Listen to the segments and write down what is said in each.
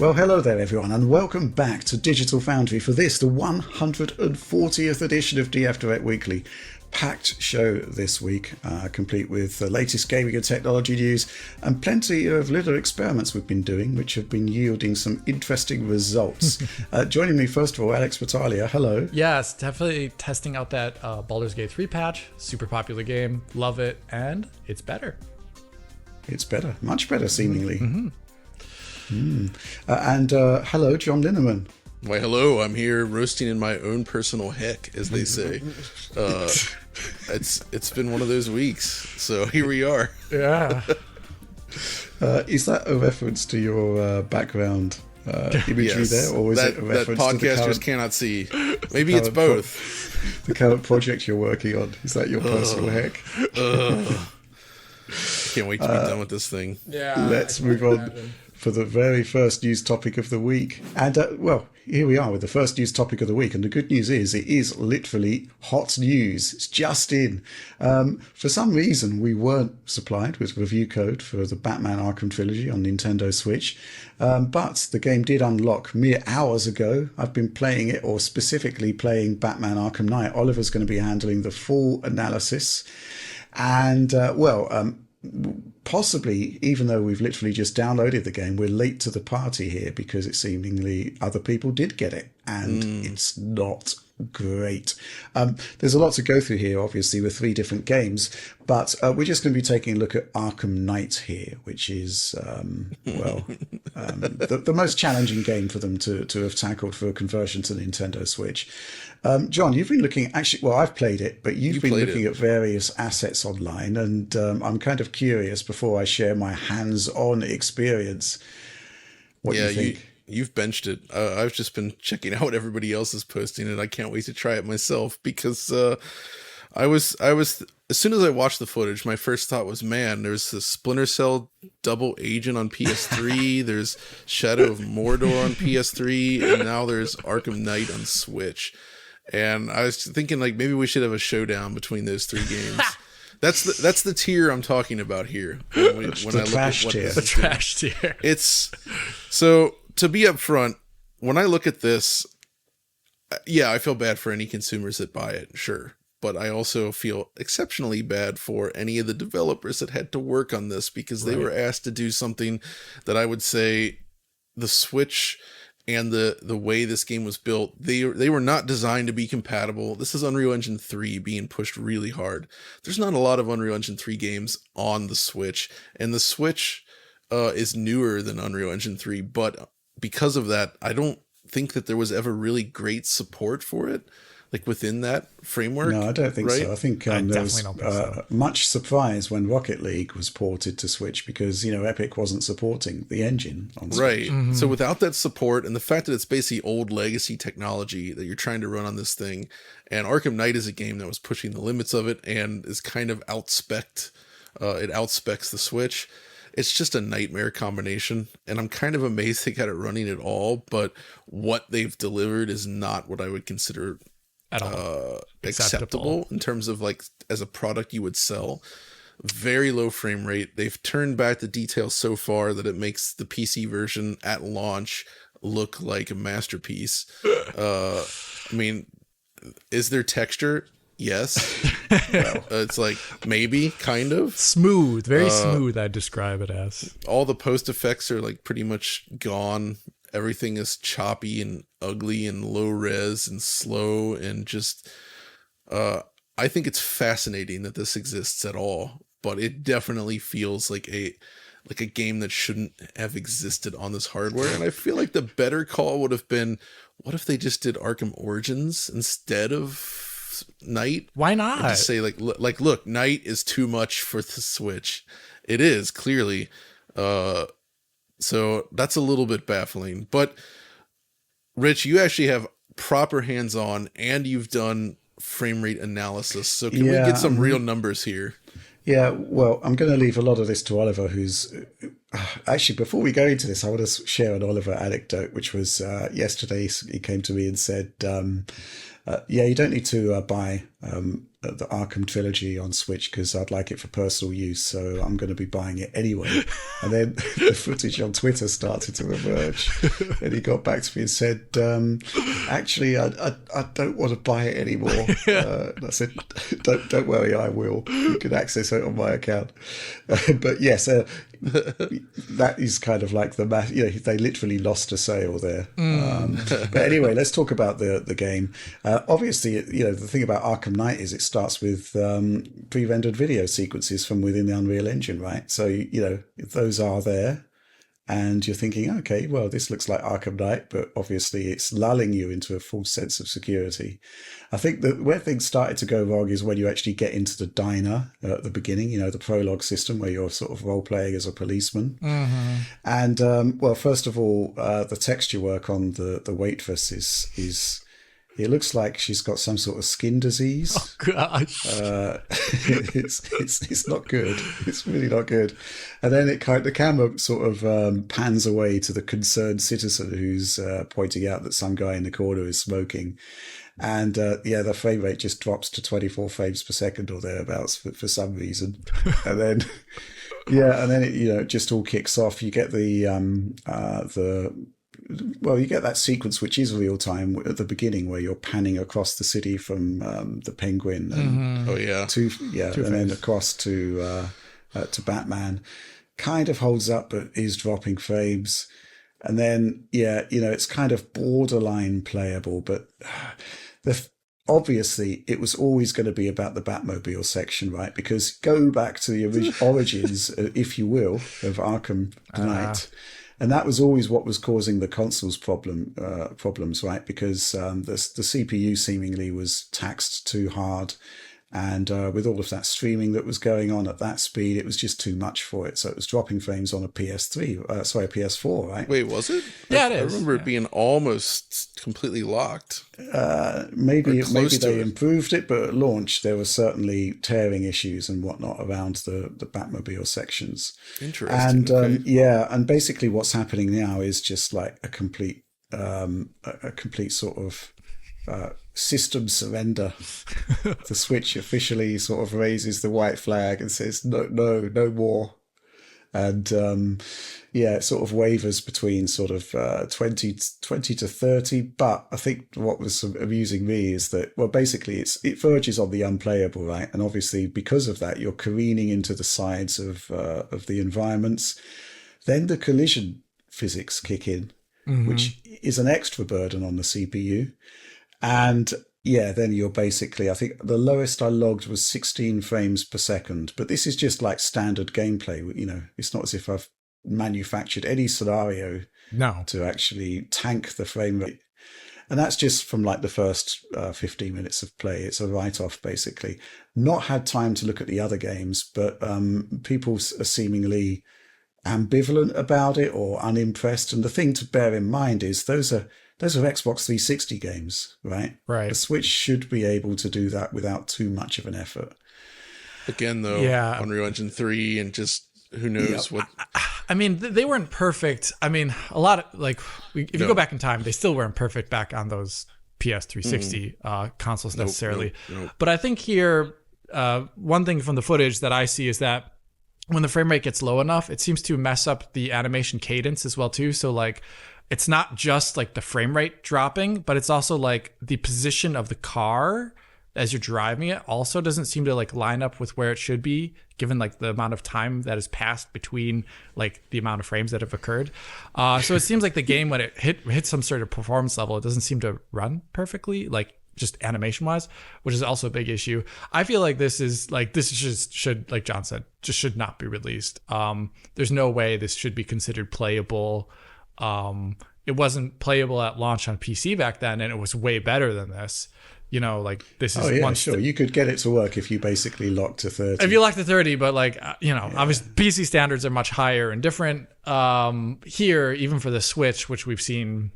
Well, hello there, everyone, and welcome back to Digital Foundry for this, the 140th edition of DF Direct Weekly. Packed show this week, complete with the latest gaming and technology news and plenty of little experiments we've been doing, which have been yielding some interesting results. Joining me, first of all, Alex Battaglia. Hello. Yes, definitely testing out that Baldur's Gate 3 patch. Super popular game. Love it. And it's better. It's better. Much better, seemingly. And hello, John Linneman. Why, hello, I'm here roasting in my own personal heck, as they say. It's been one of those weeks, so here we are. Yeah. Is that a reference to your background imagery there, or is it a reference that to the podcasters current, cannot see? Maybe it's both. the current project you're working on? Is that your personal heck? Can't wait to be done with this thing. Yeah. Let's move on for the very first news topic of the week. And, well, here we are with the first news topic of the week. And the good news is it is literally hot news. It's just in. For some reason, we weren't supplied with review code for the Batman Arkham Trilogy on Nintendo Switch. But the game did unlock mere hours ago. I've been playing it, or specifically playing Batman Arkham Knight. Oliver's going to be handling the full analysis. And, possibly, even though we've literally just downloaded the game, we're late to the party here because it seemingly other people did get it, and it's not great. There's a lot to go through here, obviously, with 3 different games, but we're just going to be taking a look at Arkham Knight here, which is, the most challenging game for them to have tackled for a conversion to the Nintendo Switch. John, you've been looking, I've played it, but you've been looking at various assets online, and I'm kind of curious before I share my hands-on experience. What do you think? You've benched it. I've just been checking out what everybody else is posting, and I can't wait to try it myself because I was as soon as I watched the footage, my first thought was, man, there's the Splinter Cell double agent on PS3, there's Shadow of Mordor on PS3, and now there's Arkham Knight on Switch. And I was thinking, like, maybe we should have a showdown between those 3 games. That's the tier I'm talking about here. When I look at what the trash tier. It's so, to be upfront, when I look at this, yeah, I feel bad for any consumers that buy it, sure. But I also feel exceptionally bad for any of the developers that had to work on this because they were asked to do something that I would say the Switch and the way this game was built, they were not designed to be compatible. This is Unreal Engine 3 being pushed really hard. There's not a lot of Unreal Engine 3 games on the Switch, and the Switch is newer than Unreal Engine 3, but because of that, I don't think that there was ever really great support for it, like within that framework. No, I don't think so. I think there was so. Much surprise when Rocket League was ported to Switch because, Epic wasn't supporting the engine on Switch. Right. Mm-hmm. So without that support and the fact that it's basically old legacy technology that you're trying to run on this thing, and Arkham Knight is a game that was pushing the limits of it and is kind of outspec'd. It outspecs the Switch. It's just a nightmare combination, and I'm kind of amazed they got it running at all, but what they've delivered is not what I would consider at all acceptable in terms of, like, as a product you would sell. Very low frame rate. They've turned back the details so far that it makes the PC version at launch look like a masterpiece. I mean, is there texture? Yes. It's like maybe kind of smooth, very smooth. I'd describe it as. All the post effects are like pretty much gone. Everything is choppy and ugly and low res and slow and just I think it's fascinating that this exists at all, but it definitely feels like a game that shouldn't have existed on this hardware. And I feel like the better call would have been, what if they just did Arkham Origins instead of Knight? Why not? And just say look, Knight is too much for the Switch. It is, clearly. So that's a little bit baffling. But Rich, you actually have proper hands-on and you've done frame rate analysis. So can we get some real numbers here? Yeah, well, I'm going to leave a lot of this to Oliver, who's... Actually, before we go into this, I want to share an Oliver anecdote, which was yesterday he came to me and said, you don't need to buy the Arkham Trilogy on Switch because I'd like it for personal use, so I'm going to be buying it anyway. And then the footage on Twitter started to emerge, and he got back to me and said, actually, I don't want to buy it anymore. And I said, don't worry, I will. You can access it on my account. But yes, that is kind of like they literally lost a sale there. But anyway, let's talk about the game. Obviously, the thing about Arkham Knight is it starts with pre-rendered video sequences from within the Unreal Engine, right? So those are there, and you're thinking, okay, well, this looks like Arkham Knight, but obviously it's lulling you into a false sense of security. I think that where things started to go wrong is when you actually get into the diner at the beginning, the prologue system where you're sort of role-playing as a policeman. Mm-hmm. And, well, first of all, the texture work on the waitress is it looks like she's got some sort of skin disease. Oh, gosh. It's not good. It's really not good. And then the camera sort of pans away to the concerned citizen who's pointing out that some guy in the corner is smoking. And the frame rate just drops to 24 frames per second or thereabouts for some reason. And then it just all kicks off. You get you get that sequence which is real time at the beginning where you're panning across the city from the Penguin and then across to Batman. Kind of holds up but is dropping frames. And then it's kind of borderline playable, but obviously it was always going to be about the Batmobile section, right? Because go back to the origins, if you will, of Arkham Knight. And that was always what was causing the console's problems, right? Because the CPU seemingly was taxed too hard. And with all of that streaming that was going on at that speed, it was just too much for it. So it was dropping frames on a PS4, right? Wait, was it? Yeah, it is. I remember it being almost completely locked. Maybe they improved it, but at launch there were certainly tearing issues and whatnot around the Batmobile sections. Interesting. And and basically what's happening now is just like a complete sort of system surrender. The Switch officially sort of raises the white flag and says no more. And it sort of wavers between sort of 20 to 30. But I think what was amusing me is that, well, basically it verges on the unplayable, right? And obviously because of that, you're careening into the sides of the environments. Then the collision physics kick in, which is an extra burden on the CPU. And then you're basically, I think the lowest I logged was 16 frames per second. But this is just like standard gameplay. It's not as if I've manufactured any scenario to actually tank the frame rate. And that's just from like the first 15 minutes of play. It's a write-off, basically. Not had time to look at the other games, but people are seemingly ambivalent about it or unimpressed. And the thing to bear in mind is those are Xbox 360 games, right? Right. The Switch should be able to do that without too much of an effort. Again, though, Unreal Engine 3 and just who knows what. I mean, they weren't perfect. I mean, a lot of if you go back in time, they still weren't perfect back on those PS360 consoles necessarily. Nope. But I think here, one thing from the footage that I see is that when the frame rate gets low enough, it seems to mess up the animation cadence as well too. So it's not just like the frame rate dropping, but it's also like the position of the car as you're driving it also doesn't seem to like line up with where it should be, given like the amount of time that has passed between like the amount of frames that have occurred. So it seems like the game, when it hits some sort of performance level, it doesn't seem to run perfectly, like just animation wise, which is also a big issue. I feel like this should, like John said, just should not be released. There's no way this should be considered playable. It wasn't playable at launch on PC back then, and it was way better than this. This is sure. You could get it to work if you basically locked to 30. If you locked to 30, but obviously PC standards are much higher and different. Here, even for the Switch, which we've seen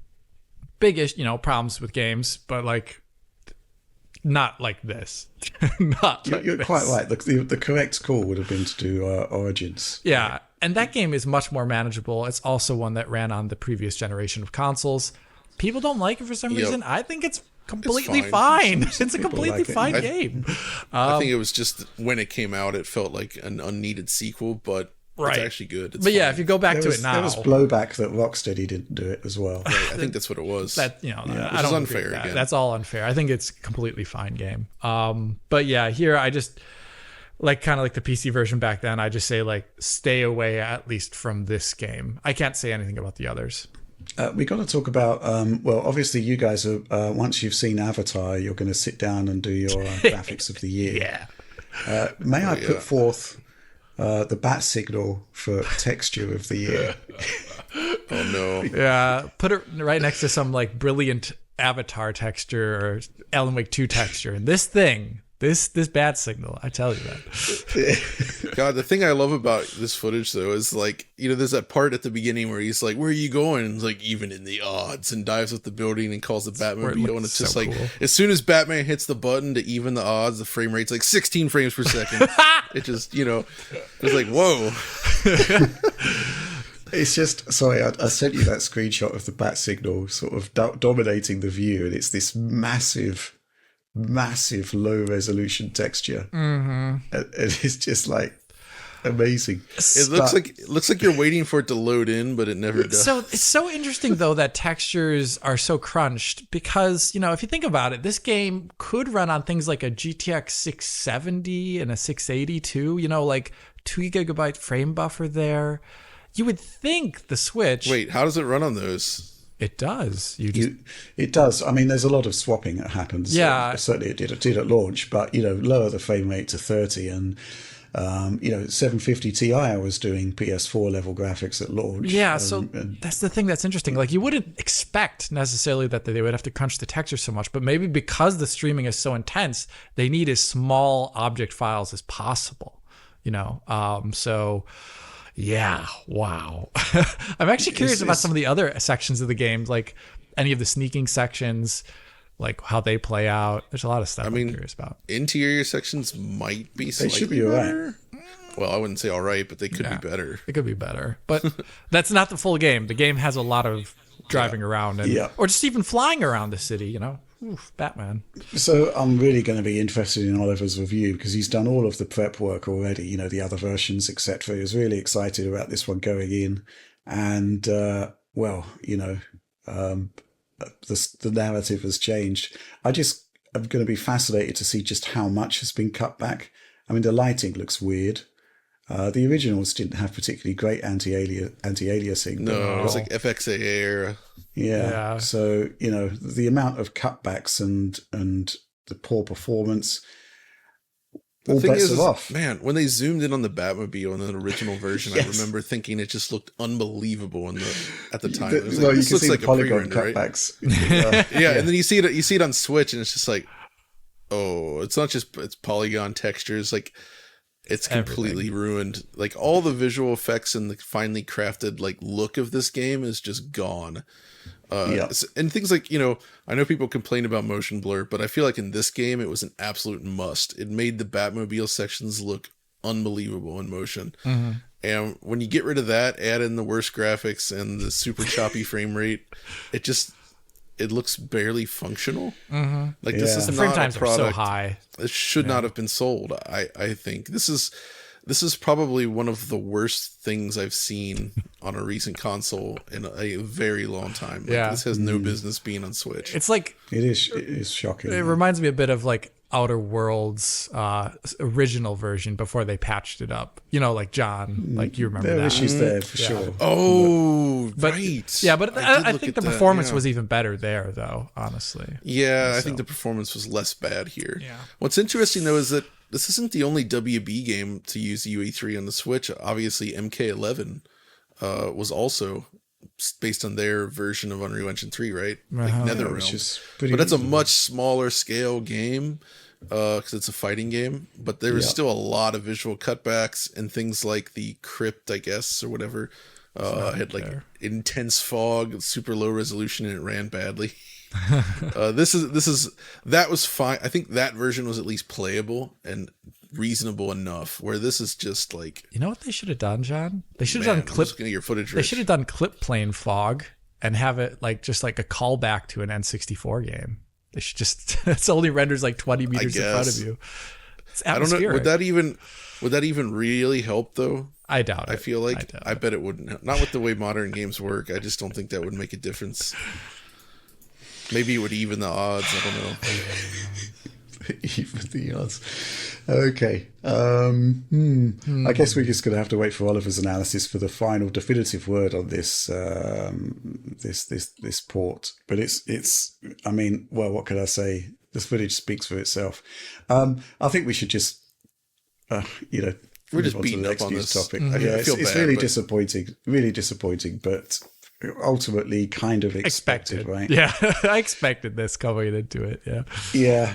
big-ish, problems with games, but not like this. You're quite right. The correct call would have been to do Origins. Yeah, and that game is much more manageable. It's also one that ran on the previous generation of consoles. People don't like it for some reason. I think it's completely fine. It's a completely like it. fine game. I think it was just when it came out, it felt like an unneeded sequel, but Right. it's actually good. It's But yeah, fine. if you go back to it now, there was blowback that Rocksteady didn't do it as well. Right, I think that's what it was. that Which I is don't agree unfair with that. again. That's all unfair. I think it's a completely fine game. But yeah, here I just like kind of like the PC version back then. I just say like stay away at least from this game. I can't say anything about the others. We got to talk about. Well, obviously, you guys are. Once you've seen Avatar, you're going to sit down and do your graphics of the year. Yeah. May I put forth the bat signal for texture of the year? Oh no. Yeah. Put it right next to some like brilliant Avatar texture or Alan Wake 2 texture, and this thing. This bat signal, I tell you that. God, the thing I love about this footage though is like, there's that part at the beginning where he's like, "Where are you going?" And it's like, "Even in the odds," and dives up the building and calls the Batmobile, and it's just so like, cool. as soon as Batman hits the button to even the odds, the frame rate's like 16 frames per second. It just, it's like, whoa. It's just, sorry, I sent you that screenshot of the bat signal sort of dominating the view, and it's this massive low resolution texture. And it's just like amazing. It looks like you're waiting for it to load in, but it never does. So it's so interesting though that textures are so crunched because, if you think about it, this game could run on things like a GTX 670 and a 680 too, like 2 gigabyte frame buffer there. You would think the Switch. Wait, how does it run on those? It does. It does. I mean, there's a lot of swapping that happens. Yeah. Certainly it did at launch, but, lower the frame rate to 30 and, 750 Ti was doing PS4 level graphics at launch. Yeah, so that's the thing that's interesting. Like, you wouldn't expect necessarily that they would have to crunch the texture so much, but maybe because the streaming is so intense, they need as small object files as possible, So, yeah, wow. I'm actually curious about some of the other sections of the game, like any of the sneaking sections, like how they play out. There's a lot of stuff I'm curious about. Interior sections might be slightly They should be better. Well, I wouldn't say all right, but they could be better. It could be better, but that's not the full game. The game has a lot of driving around or just even flying around the city, Oof, Batman. So I'm really going to be interested in Oliver's review because he's done all of the prep work already, the other versions, etc. He was really excited about this one going in. And, the narrative has changed. I'm going to be fascinated to see just how much has been cut back. I mean, the lighting looks weird. The originals didn't have particularly great anti-aliasing. No, it was like FXAA era. Yeah. So, the amount of cutbacks and the poor performance, all bets are off. Man, when they zoomed in on the Batmobile in the original version, I remember thinking it just looked unbelievable at the time. It was like, this looks like a polygon pre-render, cutbacks. Right? Yeah, and then you see it on Switch, and it's just like, oh, it's not just it's polygon textures, like it's completely ruined. Like all the visual effects and the finely crafted like look of this game is just gone. And things like, I know people complain about motion blur, but I feel like in this game it was an absolute must. It made the Batmobile sections look unbelievable in motion. And when you get rid of that, add in the worst graphics and the super choppy frame rate, it looks barely functional. Like this is the not frame a times are product. so high. It should not have been sold. I think this is probably one of the worst things I've seen on a recent console in a very long time. Like, this has no business being on Switch. It's like It is shocking. it reminds me a bit of like Outer Worlds original version before they patched it up. Like John, like you remember there are that. issues there for sure. Oh, But right. yeah, but I think the performance yeah. was even better there, though. Honestly, Yeah, I think the performance was less bad here. Yeah. What's interesting though is that this isn't the only WB game to use UE3 on the Switch. Obviously, MK11 was also based on their version of Unreal Engine 3, right? Like NetherRealm. Which is pretty But that's a reasonable. much smaller scale game because it's a fighting game. But there was still a lot of visual cutbacks and things like the crypt, I guess, or whatever. Had like intense fog, super low resolution, and it ran badly. That was fine. I think that version was at least playable and reasonable enough. Where this is just like, you know what they should have done, John? They should have done clip. Looking at your footage, They should have done clip plane fog and have it like just like a callback to an N64 game. They should just it only renders like 20 meters in front of you. It's atmospheric. I don't know. Would that even really help though? I doubt it. I feel like I bet it wouldn't. Not with the way modern games work. I just don't think that would make a difference. Maybe it would even the odds. I don't know. Even the odds. Okay. I guess we're just going to have to wait for Oliver's analysis for the final definitive word on this this port. But it's. I mean, well, what can I say? This footage speaks for itself. I think we should just, we're just beating up on this topic. It's really disappointing, but ultimately kind of expected, right? Yeah, I expected this coming into it. Yeah.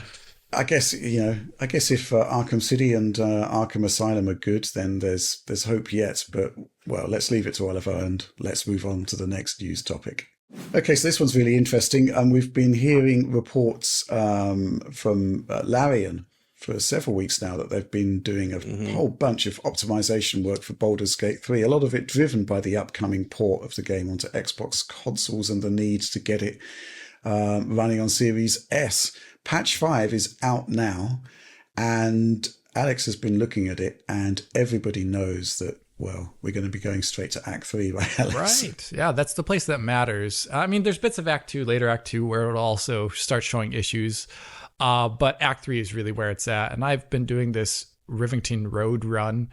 I guess if Arkham City and Arkham Asylum are good, then there's hope yet. But well, let's leave it to Oliver and let's move on to the next news topic. Okay, so this one's really interesting. We've been hearing reports from Larian for several weeks now that they've been doing a whole bunch of optimization work for Baldur's Gate 3, a lot of it driven by the upcoming port of the game onto Xbox consoles and the need to get it running on Series S. Patch 5 is out now, and Alex has been looking at it, and everybody knows that, well, we're going to be going straight to Act 3, right, Alex? Right. Yeah, that's the place that matters. I mean, there's bits of Act 2, later Act 2, where it'll also start showing issues. But Act 3 is really where it's at. And I've been doing this Rivington Road run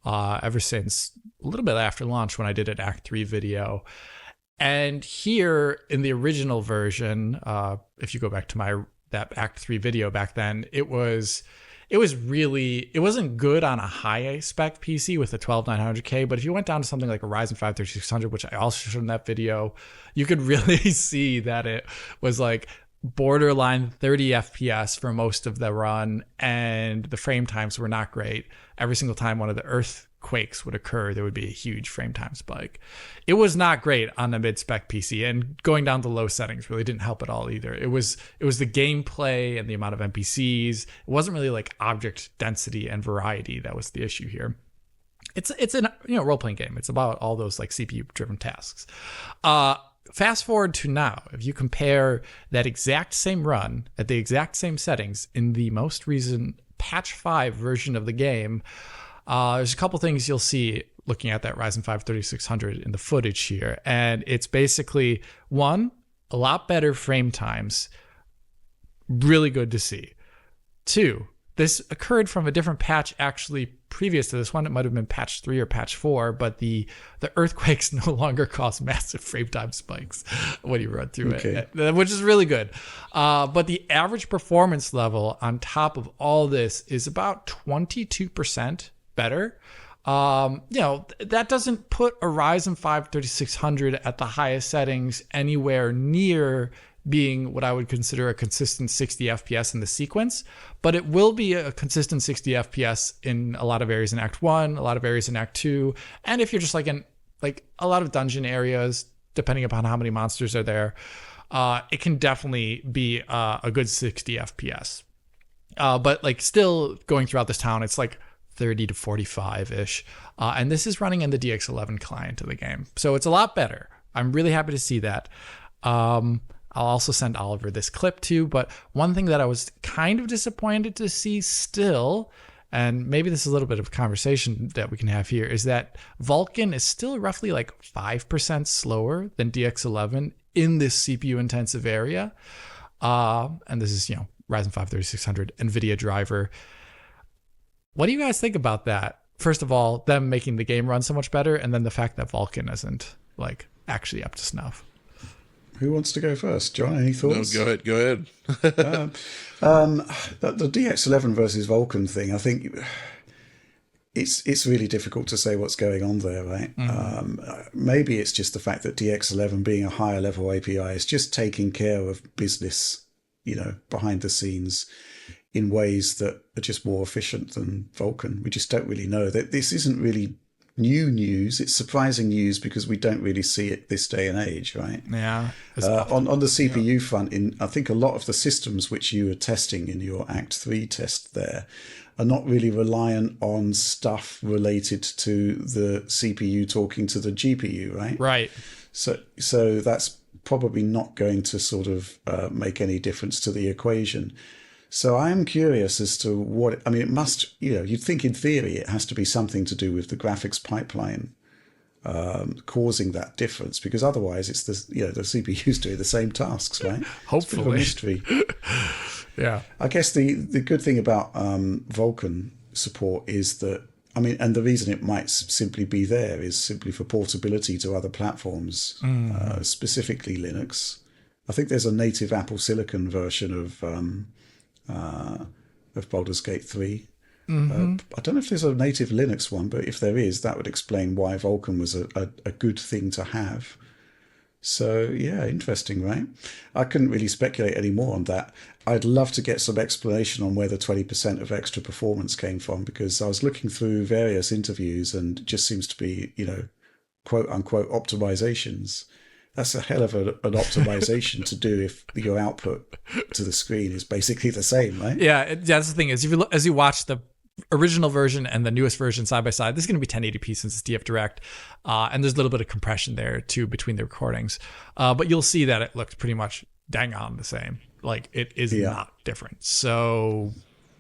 ever since a little bit after launch when I did an Act 3 video. And here in the original version, if you go back to that Act 3 video back then, it wasn't good on a high spec PC with a 12900K, but if you went down to something like a Ryzen 5 3600, which I also showed in that video, you could really see that it was like borderline 30 FPS for most of the run, and the frame times were not great. Every single time one of the earthquakes would occur, there would be a huge frame time spike. It was not great on the mid-spec PC, and going down to low settings really didn't help at all either. It was the gameplay and the amount of NPCs. It wasn't really like object density and variety that was the issue here. It's a role-playing game. It's about all those like CPU-driven tasks. Fast forward to now, if you compare that exact same run at the exact same settings in the most recent patch 5 version of the game, there's a couple things you'll see looking at that Ryzen 5 3600 in the footage here. And it's basically, one, a lot better frame times. Really good to see. Two, this occurred from a different patch actually previous to this one. It might have been patch 3 or patch 4, but the earthquakes no longer cause massive frame time spikes when you run through it, which is really good. But the average performance level on top of all this is about 22% better. That doesn't put a Ryzen 5 3600 at the highest settings anywhere near being what I would consider a consistent 60 FPS in the sequence, but it will be a consistent 60 FPS in a lot of areas in Act 1, a lot of areas in Act 2, and if you're just like in like a lot of dungeon areas, depending upon how many monsters are there, it can definitely be a good 60 FPS. But like still going throughout this town, it's like 30 to 45-ish, and this is running in the DX11 client of the game, so it's a lot better. I'm really happy to see that. I'll also send Oliver this clip too, but one thing that I was kind of disappointed to see still, and maybe this is a little bit of a conversation that we can have here, is that Vulkan is still roughly like 5% slower than DX11 in this CPU intensive area. And this is, Ryzen 5 3600 NVIDIA driver. What do you guys think about that? First of all, them making the game run so much better, and then the fact that Vulkan isn't like actually up to snuff. Who wants to go first? John, any thoughts? No, go ahead. The DX11 versus Vulkan thing, I think it's really difficult to say what's going on there, right? Maybe it's just the fact that DX11 being a higher level API is just taking care of business, behind the scenes in ways that are just more efficient than Vulkan. We just don't really know. That this isn't really new news. It's surprising news because we don't really see it this day and age, right? Yeah. On the CPU front, I think a lot of the systems which you were testing in your Act 3 test there are not really reliant on stuff related to the CPU talking to the GPU, right? Right. So that's probably not going to sort of make any difference to the equation. So I am curious as to what, I mean, it must, you'd think in theory it has to be something to do with the graphics pipeline causing that difference, because otherwise it's the CPU's doing the same tasks, right? Hopefully. It's a bit of a mystery. Yeah. I guess the good thing about Vulkan support is that, I mean, and the reason it might simply be there is simply for portability to other platforms, specifically Linux. I think there's a native Apple Silicon version of Baldur's Gate 3. I don't know if there's a native Linux one, but if there is, that would explain why Vulkan was a good thing to have. So, yeah, interesting, right? I couldn't really speculate any more on that. I'd love to get some explanation on where the 20% of extra performance came from, because I was looking through various interviews and it just seems to be, quote unquote optimizations. That's a hell of an optimization to do if your output to the screen is basically the same, right? Yeah, that's the thing is, as you watch the original version and the newest version side by side, this is going to be 1080p since it's DF Direct, and there's a little bit of compression there too between the recordings, but you'll see that it looked pretty much dang on the same. Like, it is not different. So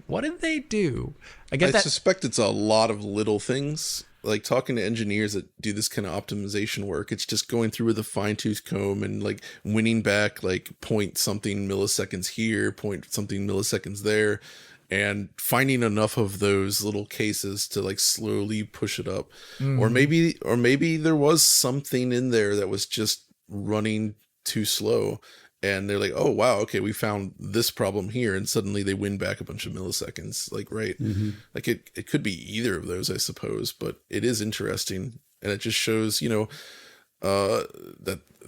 what did they do? I suspect it's a lot of little things. Like, talking to engineers that do this kind of optimization work, it's just going through with a fine-tooth comb and like winning back like point something milliseconds here, point something milliseconds there, and finding enough of those little cases to like slowly push it up. Or maybe there was something in there that was just running too slow, and they're like, oh wow, okay, we found this problem here, and suddenly they win back a bunch of milliseconds. Like, right. Like it could be either of those, I suppose, but it is interesting, and it just shows,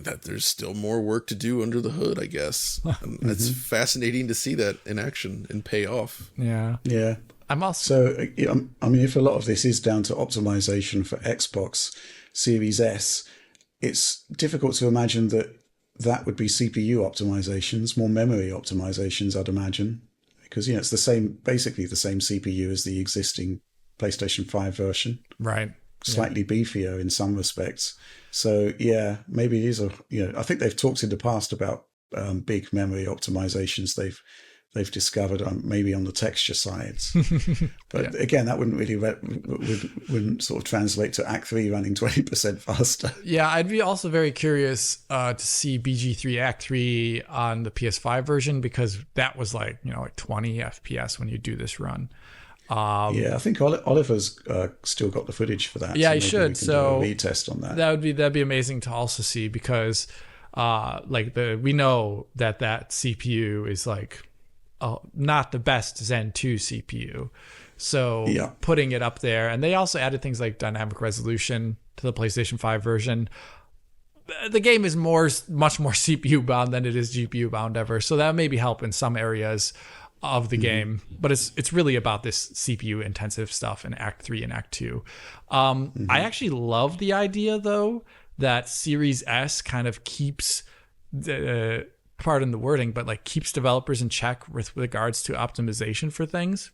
that there's still more work to do under the hood, I guess. It's fascinating to see that in action and pay off. Yeah. I'm also, so, I mean, if a lot of this is down to optimization for Xbox Series S, it's difficult to imagine that would be CPU optimizations, more memory optimizations, I'd imagine, because it's basically the same CPU as the existing PlayStation 5 version, right? Slightly beefier in some respects. So yeah, maybe these are, I think they've talked in the past about big memory optimizations they've discovered maybe on the texture sides. But again, that wouldn't really wouldn't sort of translate to Act 3 running 20% faster. Yeah, I'd be also very curious to see BG3 Act 3 on the PS5 version, because that was like 20 FPS when you do this run. I think Oliver's still got the footage for that. Yeah, he should. So do a retest on that. That'd be amazing to also see, because we know that CPU is like not the best Zen 2 CPU. So putting it up there, and they also added things like dynamic resolution to the PlayStation 5 version. The game is much more CPU bound than it is GPU bound ever. So that maybe help in some areas of the game, but it's really about this CPU intensive stuff in Act 3 and Act 2. I actually love the idea, though, that Series S kind of keeps pardon the wording, but like keeps developers in check with regards to optimization for things,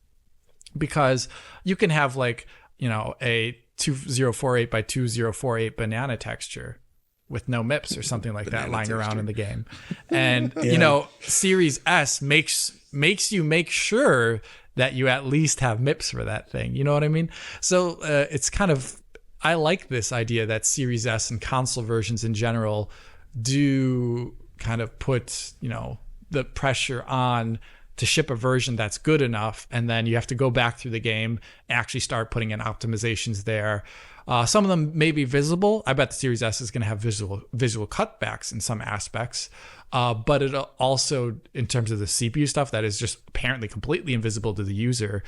because you can have like a 2048 by 2048 banana texture with no MIPS or something like that lying around in the game, and Series S makes you make sure that you at least have MIPS for that thing. You know what I mean? So it's kind of, I like this idea that Series S and console versions in general do kind of put, the pressure on to ship a version that's good enough, and then you have to go back through the game, actually start putting in optimizations there. Some of them may be visible. I bet the Series S is going to have visual cutbacks in some aspects, but it also, in terms of the CPU stuff that is just apparently completely invisible to the user,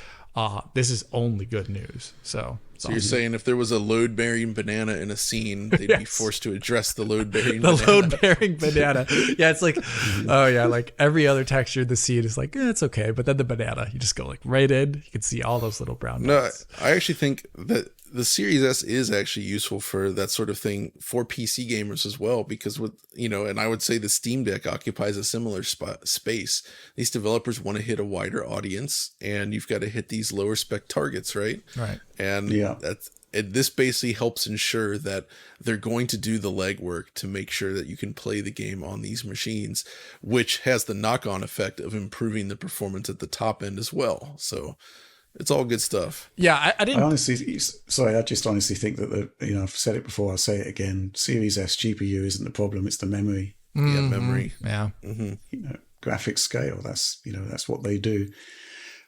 this is only good news. So you're saying if there was a load-bearing banana in a scene, they'd be forced to address the load-bearing banana. The load-bearing banana. Yeah, it's like, like every other texture in the scene is like, it's okay. But then the banana, you just go like right in. You can see all those little brown dots. No, I actually think that the Series S is actually useful for that sort of thing for PC gamers as well, because and I would say the Steam Deck occupies a similar space. These developers want to hit a wider audience, and you've got to hit these lower spec targets, right? Right. And this basically helps ensure that they're going to do the legwork to make sure that you can play the game on these machines, which has the knock-on effect of improving the performance at the top end as well. So it's all good stuff. Yeah, I didn't. I just honestly think that I've said it before, I'll say it again. Series S GPU isn't the problem; it's the memory. Yeah, memory. Yeah. Graphics scale. That's what they do.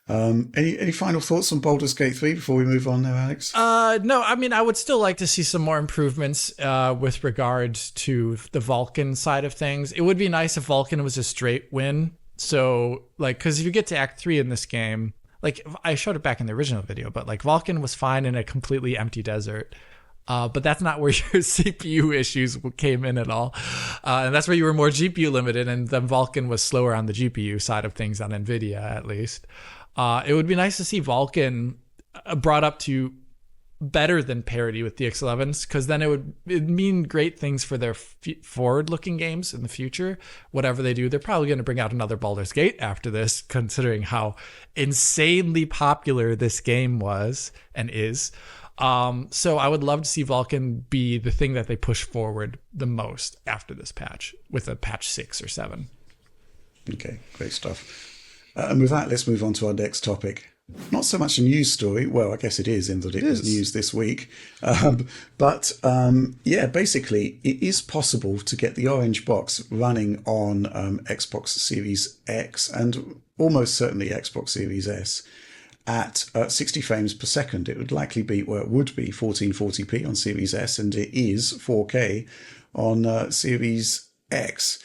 Any final thoughts on Baldur's Gate 3 before we move on there, Alex? No, I mean, I would still like to see some more improvements with regards to the Vulcan side of things. It would be nice if Vulcan was a straight win. So, because if you get to Act 3 in this game, I showed it back in the original video, but Vulcan was fine in a completely empty desert. But that's not where your CPU issues came in at all. And that's where you were more GPU limited, and then Vulcan was slower on the GPU side of things on NVIDIA, at least. It would be nice to see Vulcan brought up to better than parity with DX11s, because then it'd mean great things for their forward-looking games in the future. Whatever they do, they're probably going to bring out another Baldur's Gate after this, considering how insanely popular this game was and is. So I would love to see Vulcan be the thing that they push forward the most after this patch, with a patch 6 or 7. Okay, great stuff. And with that, let's move on to our next topic. Not so much a news story. Well, I guess it is, in that it was news this week. Basically, it is possible to get the orange box running on Xbox Series X and almost certainly Xbox Series S at 60 frames per second. It would likely be, well, it would be 1440p on Series S, and it is 4K on Series X.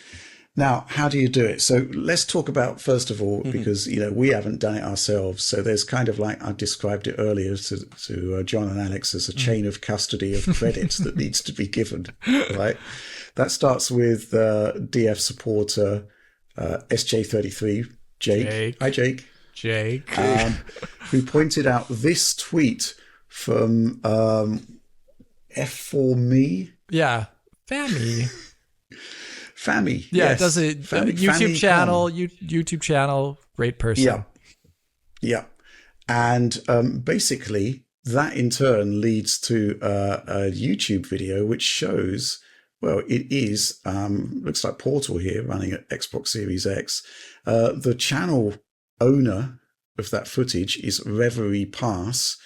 Now, how do you do it? So let's talk about, first of all, because, we haven't done it ourselves. So there's kind of, I described it earlier to John and Alex, as a chain of custody of credits that needs to be given, right? That starts with DF supporter SJ33, Jake. Hi, Jake. Who pointed out this tweet from F4Me. Yeah, Fammy. Yeah, yes. It does a YouTube channel. YouTube channel. Great person. Yeah. And basically, that in turn leads to a YouTube video which shows, well, it is looks like Portal here running at Xbox Series X. The channel owner of that footage is Reverie Pass.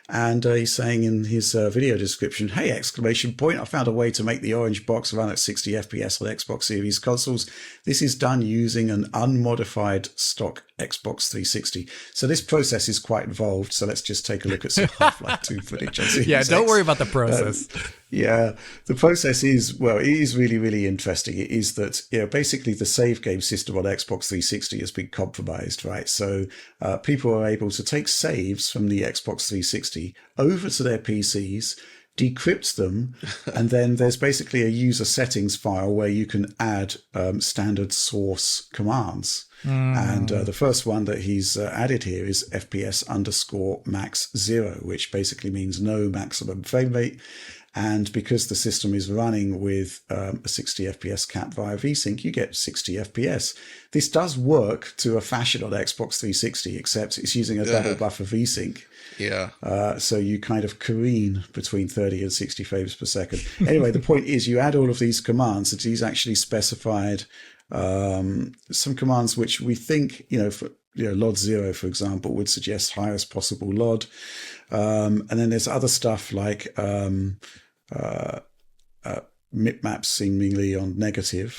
And he's saying in his video description, "Hey, exclamation point, I found a way to make the orange box run at 60 FPS on Xbox Series consoles. This is done using an unmodified stock Xbox 360. So this process is quite involved. So let's just take a look at some Half-Life 2 footage on Series X. Don't worry about the process. The process is, well, it is really, really interesting. It is that, basically the save game system on Xbox 360 has been compromised, right? So people are able to take saves from the Xbox 360 over to their PCs, decrypt them, and then there's basically a user settings file where you can add standard source commands. And the first one that he's added here is FPS_max0, which basically means no maximum frame rate. And because the system is running with a 60 FPS cap via VSync, you get 60 FPS. This does work to a fashion on Xbox 360, except it's using a double buffer VSync. Yeah. So you kind of careen between 30 and 60 frames per second. Anyway, the point is you add all of these commands, and he's actually specified some commands which we think, LOD 0, for example, would suggest highest possible LOD. And then there's other stuff like mipmaps seemingly on negative.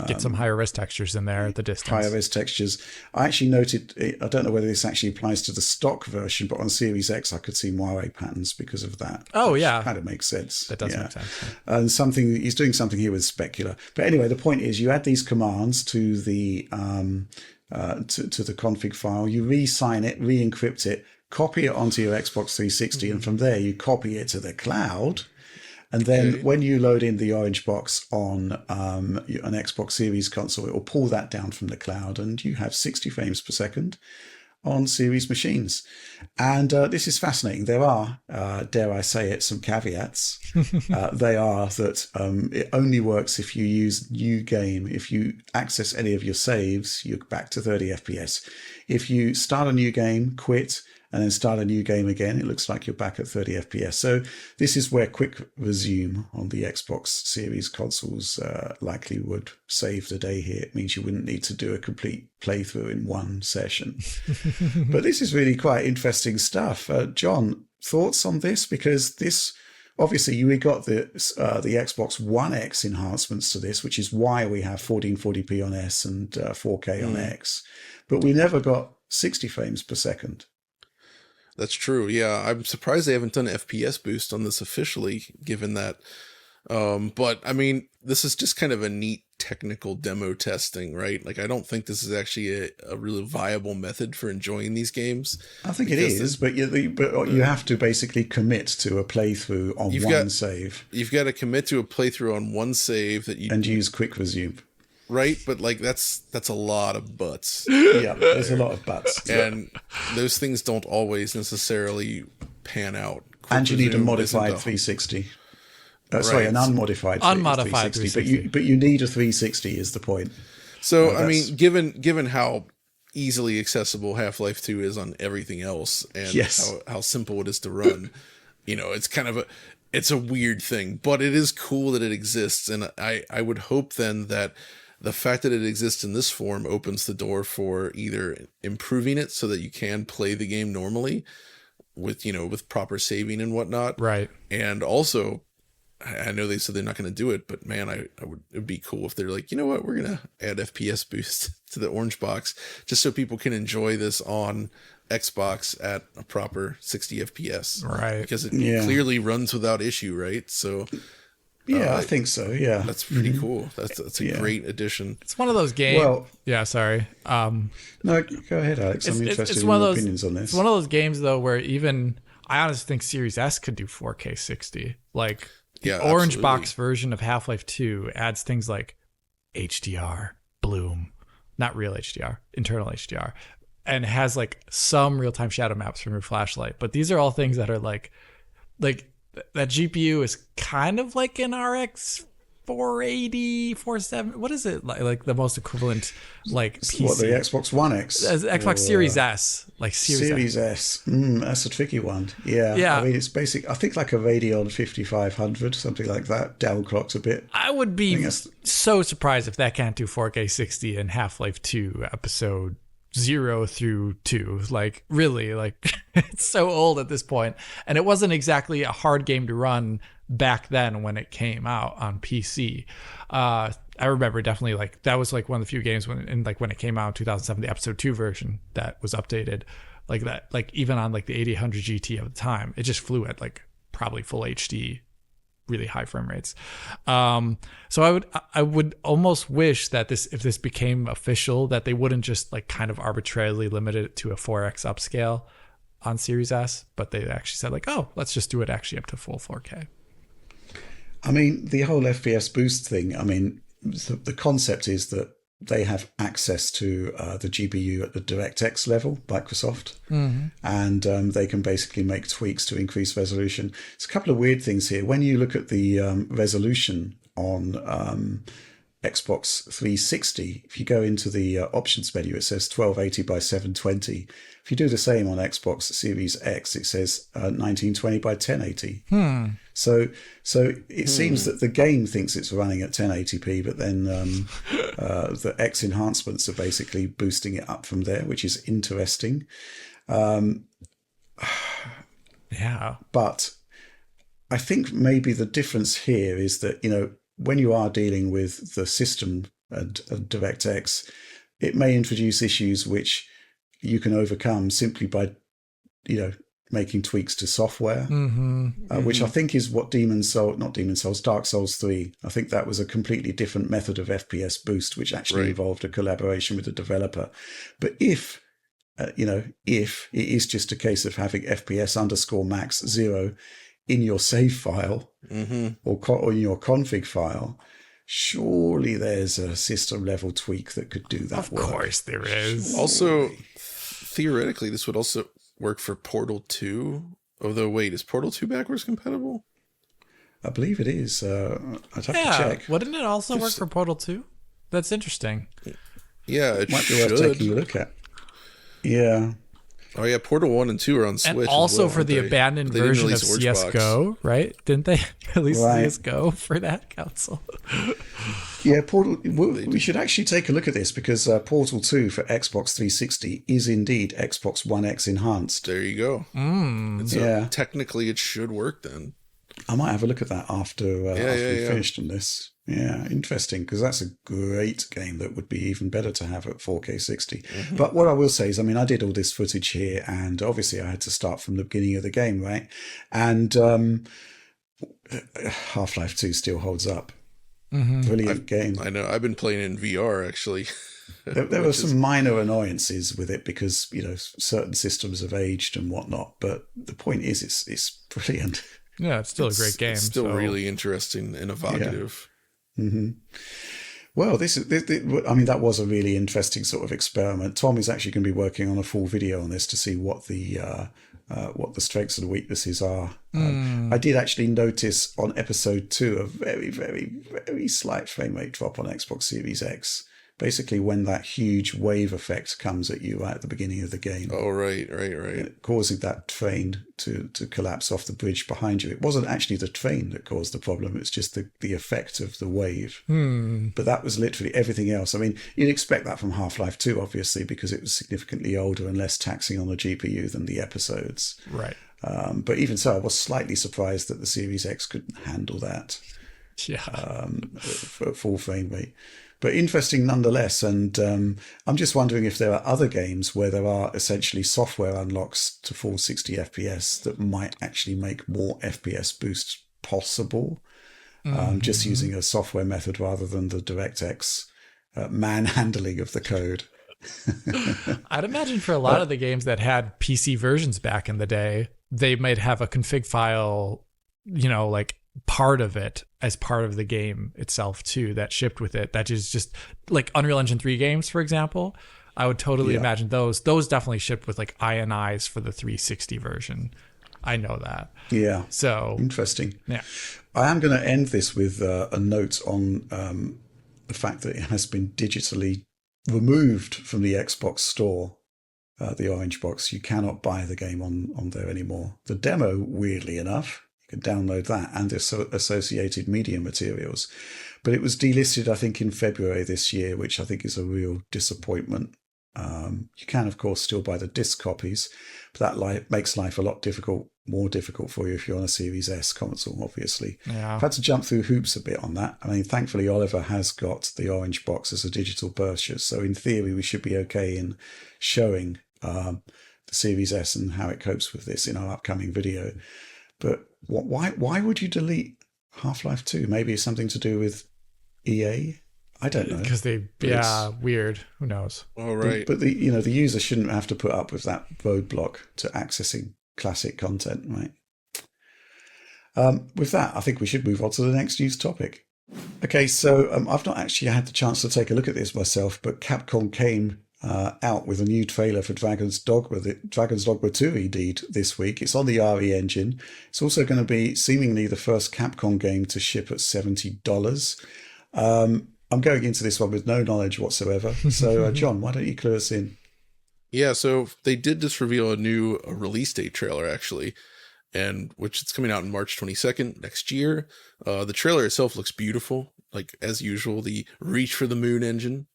Get some higher res textures in there at the distance. Higher res textures. I actually noted, I don't know whether this actually applies to the stock version, but on Series X I could see moire patterns because of that. Oh, yeah. Kind of makes sense. That does make sense. And he's doing something here with specular. But anyway, the point is you add these commands to the to the config file, you re-sign it, re-encrypt it, copy it onto your Xbox 360, and from there you copy it to the cloud. And then when you load in the orange box on an Xbox Series console, it will pull that down from the cloud, and you have 60 frames per second on Series machines. And this is fascinating. There are, dare I say it, some caveats. They are that it only works if you use new game. If you access any of your saves, you're back to 30 FPS. If you start a new game, quit, and then start a new game again, it looks like you're back at 30 FPS. So this is where quick resume on the Xbox Series consoles likely would save the day here. It means you wouldn't need to do a complete playthrough in one session. But this is really quite interesting stuff. John, thoughts on this? Because this, obviously, we got the Xbox One X enhancements to this, which is why we have 1440p on S and 4K on X. But we never got 60 frames per second. That's true. Yeah, I'm surprised they haven't done an FPS boost on this officially, given that. But I mean, this is just kind of a neat technical demo testing, right? Like, I don't think this is actually a really viable method for enjoying these games. I think it is, but you have to basically commit to a playthrough on one save. You've got to commit to a playthrough on one save and use quick resume. Right, but like that's a lot of buts. Yeah, there's a lot of buts, and those things don't always necessarily pan out. And you need a modified 360. Sorry, an unmodified 360. But you need a 360 is the point. So I mean, given how easily accessible Half-Life 2 is on everything else, and how simple it is to run, it's kind of it's a weird thing, but it is cool that it exists, and I would hope then that the fact that it exists in this form opens the door for either improving it so that you can play the game normally with proper saving and whatnot. Right. And also, I know they said they're not going to do it, but man, it'd be cool if they're like, you know what, we're going to add FPS boost to the orange box just so people can enjoy this on Xbox at a proper 60 FPS. Right. Because it clearly runs without issue, right? So I think so. Yeah, that's pretty cool. That's a great addition. It's one of those games. Well, yeah, sorry. No, go ahead, Alex. I'm interested in your opinions on this. It's one of those games though where even I honestly think Series S could do 4K 60. Like the orange box version of Half-Life 2 adds things like HDR, bloom, not real HDR, internal HDR, and has like some real-time shadow maps from your flashlight. But these are all things that are like that GPU is kind of like an RX 480, 470. What is it like the most equivalent like PC? What, the Xbox One X? Xbox Series S, like Series S. That's a tricky one. Yeah. I mean, it's basic. I think like a Radeon 5500, something like that. Downclocked a bit. I would be so surprised if that can't do 4K 60 in Half-Life 2 episode 0 through 2. Like really, like it's so old at this point, and it wasn't exactly a hard game to run back then when it came out on PC. I remember definitely like that was like one of the few games when it came out in 2007, the episode 2 version that was updated like that, like even on like the 8800 GT at the time, it just flew at like probably full HD, really high frame rates. So I would almost wish that if this became official, that they wouldn't just like kind of arbitrarily limit it to a 4X upscale on Series S, but they actually said like, oh, let's just do it actually up to full 4K. I mean, the whole FPS boost thing, I mean, the concept is that they have access to the GPU at the DirectX level, Microsoft, and they can basically make tweaks to increase resolution. There's a couple of weird things here. When you look at the resolution on Xbox 360, if you go into the options menu, it says 1280 by 720. If you do the same on Xbox Series X, it says 1920 by 1080. So it seems that the game thinks it's running at 1080p, but then the X enhancements are basically boosting it up from there, which is interesting. Yeah. But I think maybe the difference here is that, when you are dealing with the system and DirectX, it may introduce issues which you can overcome simply by, making tweaks to software, which I think is what Dark Souls 3. I think that was a completely different method of FPS boost, which actually involved a collaboration with the developer. But if it is just a case of having FPS_max 0 in your save file or in your config file, surely there's a system level tweak that could do that work. Of course there is. Surely. Also, theoretically, this would also work for Portal 2. Although, wait, is Portal 2 backwards compatible? I believe it is. I'd have to check. Wouldn't it also work for Portal 2? That's interesting. Yeah, it might should. be worth taking a look at. Yeah. Oh yeah, Portal 1 and 2 are on Switch. And also as well, for the abandoned version of CSGO, right? Didn't they release CSGO for that console? Yeah, Portal. We should actually take a look at this because Portal 2 for Xbox 360 is indeed Xbox One X enhanced. There you go. Technically, it should work then. I might have a look at that after we finished on this. Yeah, interesting, because that's a great game that would be even better to have at 4K 60. Mm-hmm. But what I will say is, I mean, I did all this footage here, and obviously I had to start from the beginning of the game, right? And Half-Life 2 still holds up. Mm-hmm. Brilliant game. I know. I've been playing in VR, actually. There were some minor annoyances with it because, you know, certain systems have aged and whatnot. But the point is, it's brilliant. Yeah, it's still a great game. It's still really interesting and evocative. Yeah. Mm-hmm. Well, this I mean, that was a really interesting sort of experiment. Tom is actually going to be working on a full video on this to see what the strengths and weaknesses are. I did actually notice on episode 2 a very, very, very slight frame rate drop on Xbox Series X. Basically, when that huge wave effect comes at you right at the beginning of the game. Oh, right. Causing that train to collapse off the bridge behind you. It wasn't actually the train that caused the problem. It's just the effect of the wave. But that was literally everything else. I mean, you'd expect that from Half-Life 2, obviously, because it was significantly older and less taxing on the GPU than the episodes. Right. But even so, I was slightly surprised that the Series X couldn't handle that. Yeah. For full frame rate. But interesting nonetheless, and I'm just wondering if there are other games where there are essentially software unlocks to full 60 FPS that might actually make more FPS boost possible, just using a software method rather than the DirectX manhandling of the code. I'd imagine for a lot of the games that had PC versions back in the day, they might have a config file, you know, like part of it as part of the game itself too, that shipped with it, that is just like Unreal Engine 3 games, for example. I would totally imagine those definitely shipped with like INIs for the 360 version. I know that. Yeah. So interesting. Yeah. I am going to end this with a note on the fact that it has been digitally removed from the Xbox store, the orange box. You cannot buy the game on there anymore. The demo, weirdly enough, you can download that and the associated media materials. But it was delisted, I think, in February this year, which I think is a real disappointment. You can, of course, still buy the disc copies, but that makes life a lot more difficult for you if you're on a Series S console, obviously. Yeah. I've had to jump through hoops a bit on that. I mean, thankfully, Oliver has got the orange box as a digital purchase, so in theory, we should be okay in showing the Series S and how it copes with this in our upcoming video. But why would you delete Half-Life 2? Maybe it's something to do with EA? I don't know. Because weird. Who knows? All right. But the user shouldn't have to put up with that roadblock to accessing classic content, right? With that, I think we should move on to the next news topic. Okay, so I've not actually had the chance to take a look at this myself, but Capcom came out with a new trailer for Dragon's Dogma 2, indeed, this week. It's on the RE engine. It's also going to be seemingly the first Capcom game to ship at $70. I'm going into this one with no knowledge whatsoever. So, John, why don't you clue us in? Yeah, so they did just reveal a new release date trailer, actually, and which it's coming out on March 22nd next year. The trailer itself looks beautiful. Like, as usual, the Reach for the Moon engine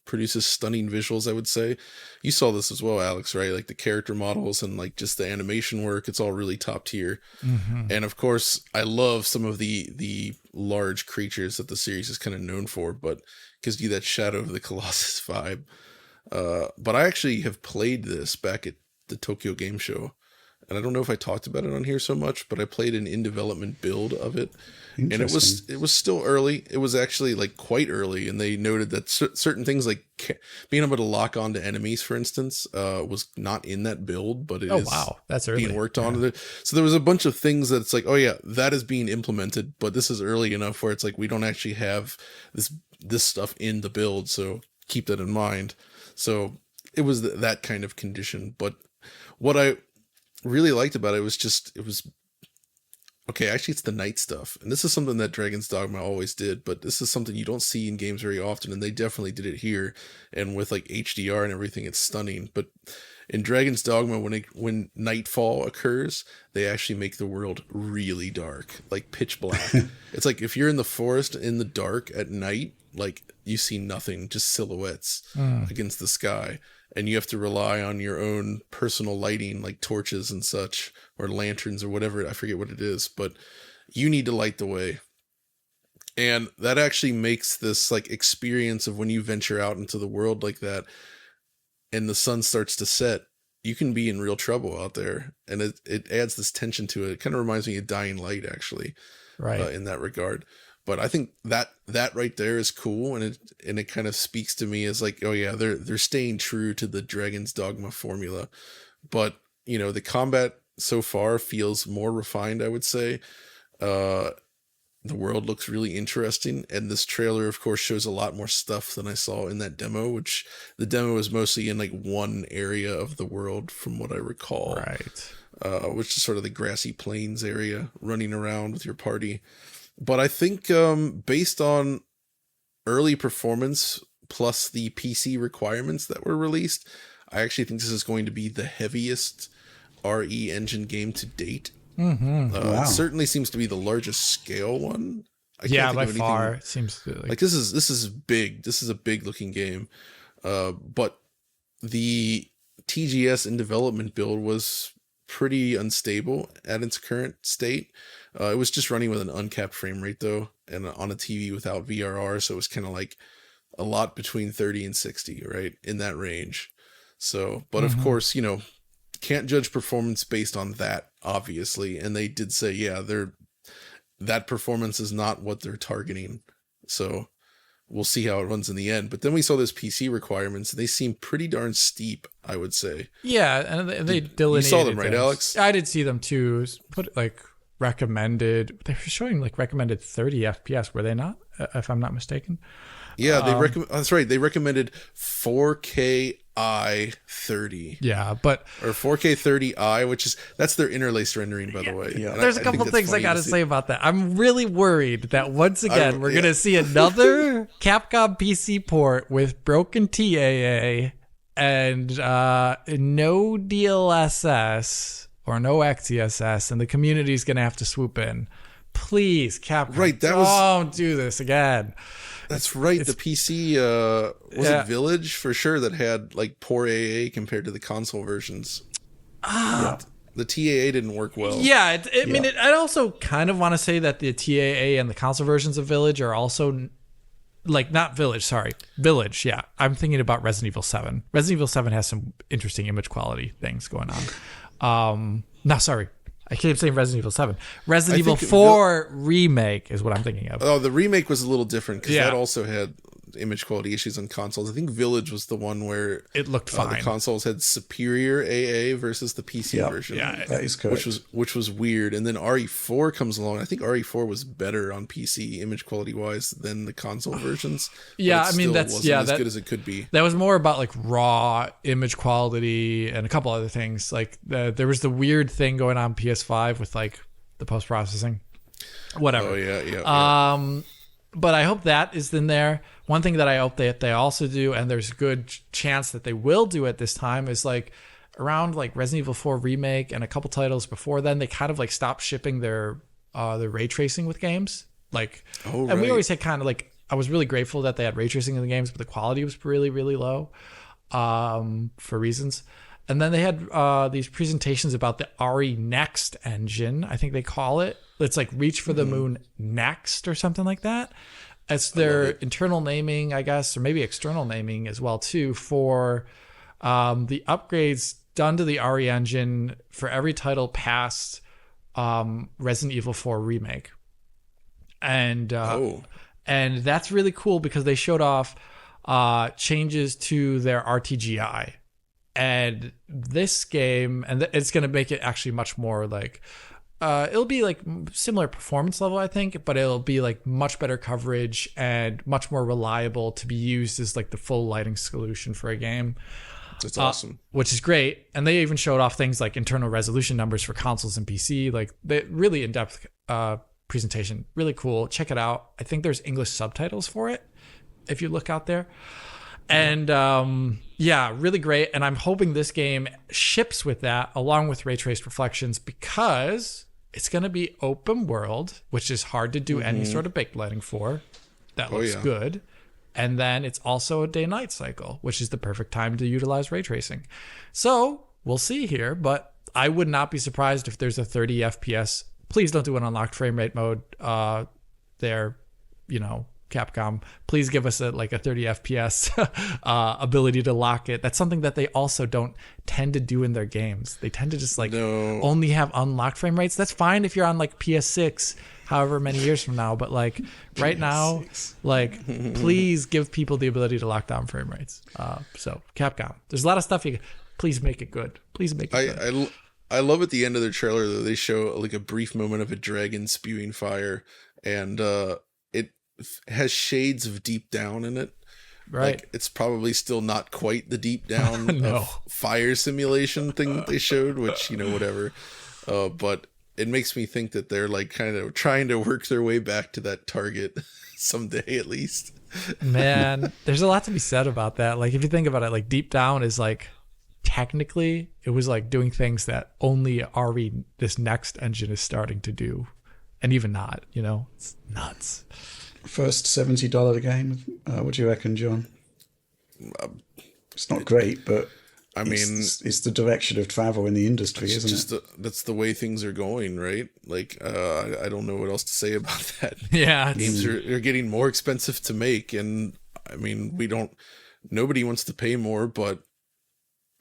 produces stunning visuals, I would say. You saw this as well, Alex, right? Like the character models and like just the animation work, it's all really top tier. Mm-hmm. And of course, I love some of the large creatures that the series is kind of known for, but gives you that Shadow of the Colossus vibe. But I actually have played this back at the Tokyo Game Show. And I don't know if I talked about it on here so much, but I played an in-development build of it. And it was still early. It was actually like quite early. And they noted that certain things like being able to lock onto enemies, for instance, was not in that build, but it is that's early. Being worked on. Yeah. So there was a bunch of things that it's like, oh yeah, that is being implemented, but this is early enough where it's like, we don't actually have this stuff in the build. So keep that in mind. So it was that kind of condition. But what I really liked about it was okay, actually it's the night stuff, and this is something that Dragon's Dogma always did, but this is something you don't see in games very often, and they definitely did it here. And with like HDR and everything, it's stunning. But In Dragon's Dogma, when nightfall occurs, they actually make the world really dark, like pitch black. It's like if you're in the forest in the dark at night, like you see nothing, just silhouettes against the sky. And you have to rely on your own personal lighting, like torches and such, or lanterns or whatever. I forget what it is, but you need to light the way. And that actually makes this like experience of when you venture out into the world like that and the sun starts to set, you can be in real trouble out there. And it adds this tension to it. It kind of reminds me of Dying Light, actually, right, in that regard. But I think that right there is cool, and it kind of speaks to me as like, oh yeah, they're staying true to the Dragon's Dogma formula. But you know, the combat so far feels more refined, I would say. The world looks really interesting, and this trailer, of course, shows a lot more stuff than I saw in that demo. Which the demo was mostly in like one area of the world, from what I recall, right? Which is sort of the grassy plains area, running around with your party. But I think based on early performance plus the PC requirements that were released, I actually think this is going to be the heaviest RE Engine game to date. Wow. It certainly seems to be the largest scale one. By far. It seems like this is big. This is a big looking game. But the TGS in development build was pretty unstable at its current state. It was just running with an uncapped frame rate though, and on a TV without VRR, so it was kind of like a lot between 30 and 60, right, in that range. So, but of course, you know, can't judge performance based on that, obviously. And they did say, yeah, that performance is not what they're targeting. So we'll see how it runs in the end. But then we saw those PC requirements, and they seem pretty darn steep, I would say. Yeah, and they delineated. You saw them, right, things. Alex? I did see them too. Put like recommended. They were showing like recommended 30 FPS. Were they not? If I'm not mistaken. Yeah, that's right. They recommended 4K I30. Yeah, but or 4K 30i, that's their interlaced rendering, by the way. Yeah. There's a couple things I got to say about that. I'm really worried that once again we're going to see another Capcom PC port with broken TAA and no DLSS or no XESS, and the community's going to have to swoop in. Please, Capcom, right, don't do this again. That's right. The PC was it Village for sure that had like poor AA compared to the console versions. The TAA didn't work well. Yeah, I mean, I also kind of want to say that the TAA and the console versions of Village are also like not Village. Sorry, Village. Yeah, I'm thinking about Resident Evil 7. Resident Evil 7 has some interesting image quality things going on. No, sorry. I keep saying Resident Evil 7. Resident Evil 4 Remake is what I'm thinking of. Oh, the remake was a little different because that also had image quality issues on consoles. I think Village was the one where it looked fine. The consoles had superior AA versus the PC version. Yeah, that is correct. Which was weird. And then RE4 comes along. I think RE4 was better on PC image quality wise than the console versions. Yeah, I mean that's as good as it could be. That was more about like raw image quality and a couple other things. Like there was the weird thing going on PS5 with like the post processing, whatever. Oh yeah. But I hope that is in there. One thing that I hope that they also do, and there's a good chance that they will do it this time, is like around like Resident Evil 4 Remake and a couple titles before then, they kind of like stopped shipping their ray tracing with games. Like, and we always had kind of like, I was really grateful that they had ray tracing in the games, but the quality was really, really low for reasons. And then they had these presentations about the RE Next engine, I think they call it. It's like Reach for the Moon Next or something like that. It's their internal naming, I guess, or maybe external naming as well, too, for the upgrades done to the RE engine for every title past Resident Evil 4 Remake. And that's really cool because they showed off changes to their RTGI. And this game, and it's going to make it actually much more like, it'll be like similar performance level, I think, but it'll be like much better coverage and much more reliable to be used as like the full lighting solution for a game. That's awesome. Which is great. And they even showed off things like internal resolution numbers for consoles and PC, like they really in-depth presentation. Really cool. Check it out. I think there's English subtitles for it if you look out there. And yeah, really great. And I'm hoping this game ships with that along with ray traced reflections, because it's going to be open world, which is hard to do any sort of baked lighting for. That looks good. And then it's also a day-night cycle, which is the perfect time to utilize ray tracing. So we'll see here, but I would not be surprised if there's a 30 FPS. Please don't do an unlocked frame rate mode there, Capcom. Please give us a 30 FPS ability to lock it. That's something that they also don't tend to do in their games. They tend to just only have unlocked frame rates. That's fine if you're on PS6 however many years from now, but right now, please give people the ability to lock down frame rates. So Capcom, there's a lot of stuff please make it good. Please make it good. I love at the end of their trailer though, they show a brief moment of a dragon spewing fire, and it has shades of Deep Down in it. Right. It's probably still not quite the Deep Down of fire simulation thing that they showed, which, whatever. But it makes me think that they're kind of trying to work their way back to that target someday at least. Man, there's a lot to be said about that. If you think about it, Deep Down is technically it was doing things that only this next engine is starting to do. And even not, it's nuts. First $70 game. What do you reckon, John? It's not great, but I mean, it's the direction of travel in the industry, isn't it? That's the way things are going, right? I don't know what else to say about that. Yeah, games are getting more expensive to make, and I mean, nobody wants to pay more, but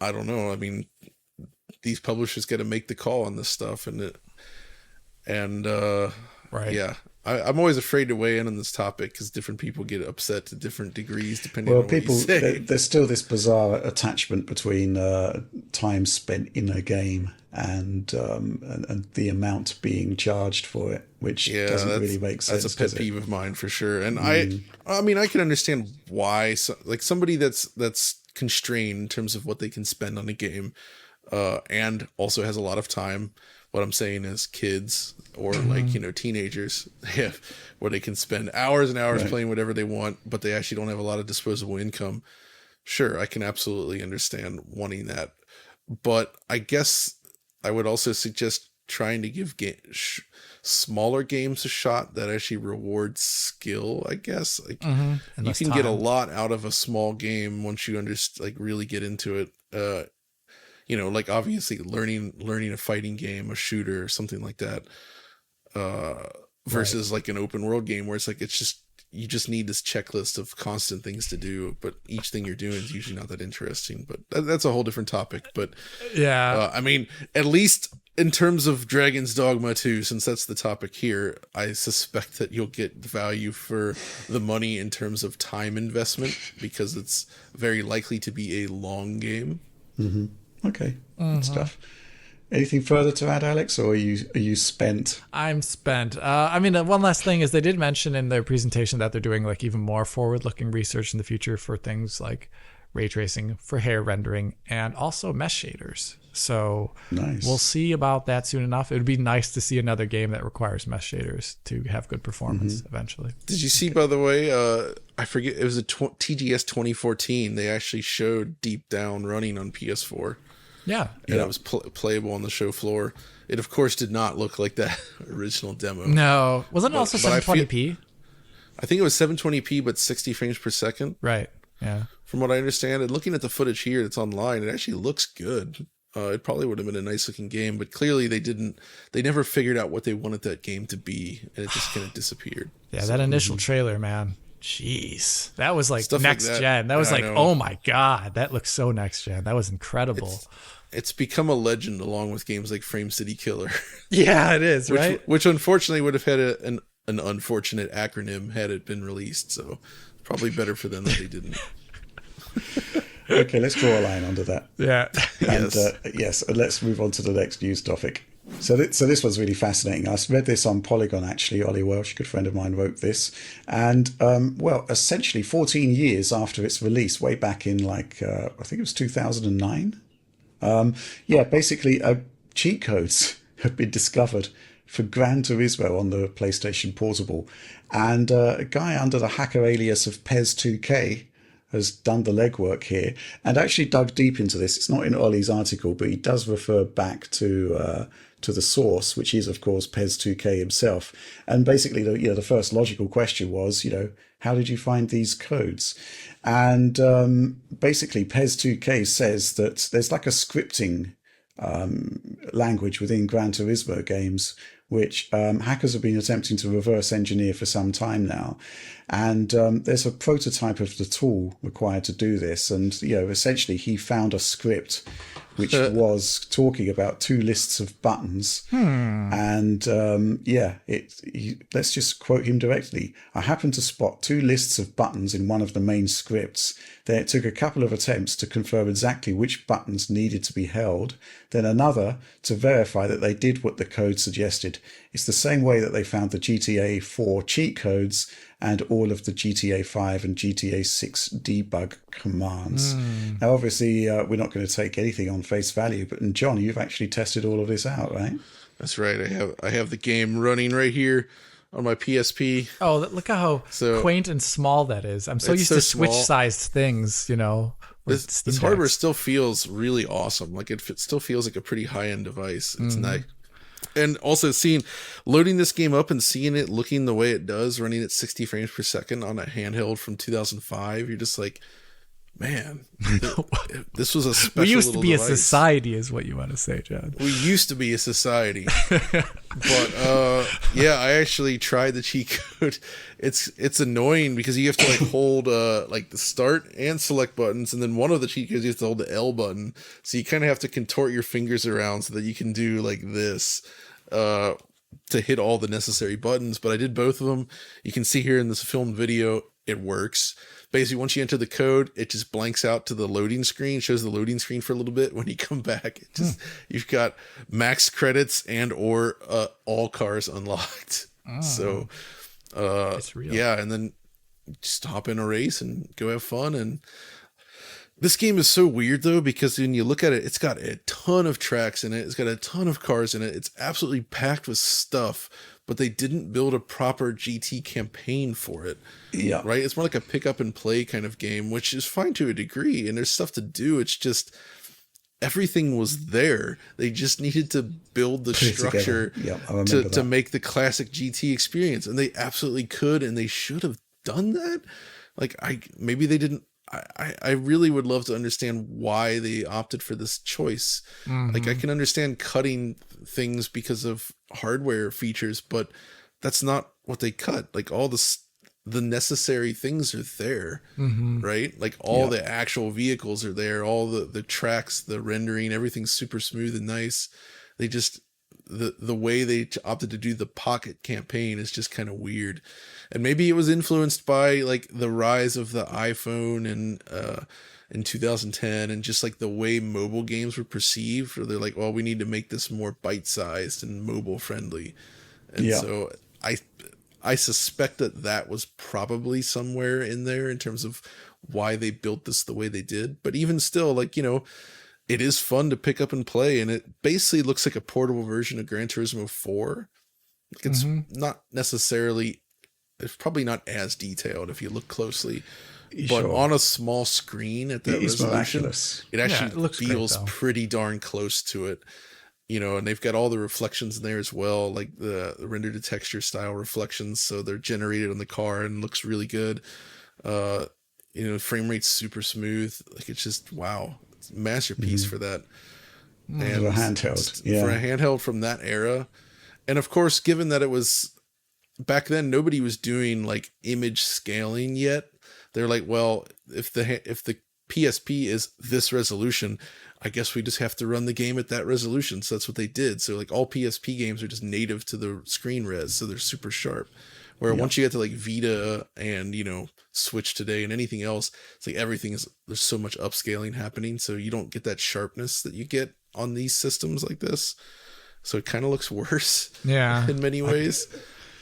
I don't know. I mean, these publishers got to make the call on this stuff, right. Yeah. I'm always afraid to weigh in on this topic because different people get upset to different degrees depending on what you say. There's still this bizarre attachment between time spent in a game and the amount being charged for it, which doesn't really make sense. That's a pet peeve of mine for sure. And I mean, I can understand why somebody that's constrained in terms of what they can spend on a game and also has a lot of time. What I'm saying is kids or teenagers, where they can spend hours and hours playing whatever they want, but they actually don't have a lot of disposable income. Sure, I can absolutely understand wanting that. But I guess I would also suggest trying to give smaller games a shot that actually rewards skill, I guess. You can get a lot out of a small game once you really get into it. Obviously learning a fighting game, a shooter, something like that, versus an open world game where you just need this checklist of constant things to do, but each thing you're doing is usually not that interesting. But that's a whole different topic. But I mean, at least in terms of Dragon's Dogma 2, since that's the topic here, I suspect that you'll get value for the money in terms of time investment, because it's very likely to be a long game. Mm-hmm. Okay, good stuff. Anything further to add, Alex, or are you spent? I'm spent. I mean, one last thing is they did mention in their presentation that they're doing even more forward-looking research in the future for things like ray tracing, for hair rendering, and also mesh shaders. So nice. We'll see about that soon enough. It would be nice to see another game that requires mesh shaders to have good performance eventually. Did you see, by the way, I forget, it was a TGS 2014. They actually showed Deep Down running on PS4. Yeah. And it was playable on the show floor. It, of course, did not look like that original demo. No. Wasn't it also 720p? I think it was 720p, but 60 frames per second. Right. Yeah. From what I understand, and looking at the footage here that's online, it actually looks good. It probably would have been a nice looking game, but clearly they never figured out what they wanted that game to be, and it just kind of disappeared. Yeah, that initial trailer, man. Jeez. That was Stuff next like that. gen. That was oh my God, that looks so next gen. That was incredible. It's become a legend along with games like Frame City Killer. Yeah, it is, right? Which unfortunately would have had an unfortunate acronym had it been released, so probably better for them that they didn't. Okay, let's draw a line under that. Yeah. And yes, let's move on to the next news topic. So this was really fascinating. I read this on Polygon, actually. Ollie Welsh, a good friend of mine, wrote this. And, essentially 14 years after its release, way back in I think it was 2009. Basically cheat codes have been discovered for Gran Turismo on the PlayStation Portable. And a guy under the hacker alias of Pez2K has done the legwork here and actually dug deep into this. It's not in Ollie's article, but he does refer back to the source, which is, of course, PES2K himself. And basically, the first logical question was, how did you find these codes? And basically, PES2K says that there's like a scripting language within Gran Turismo games, which hackers have been attempting to reverse engineer for some time now. And there's a prototype of the tool required to do this. And, essentially he found a script which was talking about two lists of buttons. And let's just quote him directly. I happened to spot two lists of buttons in one of the main scripts. Then it took a couple of attempts to confirm exactly which buttons needed to be held, then another to verify that they did what the code suggested. It's the same way that they found the GTA 4 cheat codes and all of the GTA 5 and GTA 6 debug commands. Now, obviously, we're not going to take anything on face value, but John, you've actually tested all of this out, right? That's right. I have the game running right here on my PSP. Oh, look how quaint and small that is. I'm so used to Switch-sized things, This hardware still feels really awesome. Like it still feels like a pretty high-end device. It's nice. And also loading this game up and seeing it looking the way it does, running at 60 frames per second on a handheld from 2005, you're just like, man, this was a special. We used to be device. A society, is what you want to say, John. We used to be a society, but I actually tried the cheat code. It's annoying because you have to hold the start and select buttons, and then one of the cheat codes you have to hold the L button. So you kind of have to contort your fingers around so that you can do like this to hit all the necessary buttons. But I did both of them. You can see here in this filmed video, it works. Basically, once you enter the code, it just blanks out to the loading screen, shows the loading screen for a little bit. When you come back, you've got max credits and or all cars unlocked. So, it's real. Yeah, and then just hop in a race and go have fun. And this game is so weird, though, because when you look at it, it's got a ton of tracks in it. It's got a ton of cars in it. It's absolutely packed with stuff. But they didn't build a proper GT campaign for it. Yeah. Right? It's more like a pick up and play kind of game, which is fine to a degree. And there's stuff to do. It's just everything was there. They just needed to build the structure to make the classic GT experience. And they absolutely could. And they should have done that. Maybe they didn't. I really would love to understand why they opted for this choice. I can understand cutting things because of hardware features, but that's not what they cut. All the necessary things are there, right? All the actual vehicles are there, all the tracks, the rendering, everything's super smooth and nice. They just the way they opted to do the pocket campaign is just kind of weird. And maybe it was influenced by the rise of the iPhone and in 2010 and just the way mobile games were perceived, or they're like, well, we need to make this more bite-sized and mobile friendly. And so I suspect that was probably somewhere in there in terms of why they built this the way they did. But even still, it is fun to pick up and play, and it basically looks like a portable version of Gran Turismo 4. It's not necessarily, it's probably not as detailed if you look closely, but on a small screen at that resolution, it actually feels pretty darn close to it. And they've got all the reflections in there as well, like the render to texture style reflections, so they're generated on the car and looks really good. Frame rate's super smooth. It's just wow. Masterpiece for that. And for a handheld. For a handheld from that era. And of course, given that it was back then, nobody was doing image scaling yet. They're like, well, if the PSP is this resolution, I guess we just have to run the game at that resolution. So that's what they did. So all PSP games are just native to the screen res, so they're super sharp. Where once you get to Vita and, Switch today and anything else, it's there's so much upscaling happening. So you don't get that sharpness that you get on these systems like this. So it kind of looks worse in many ways.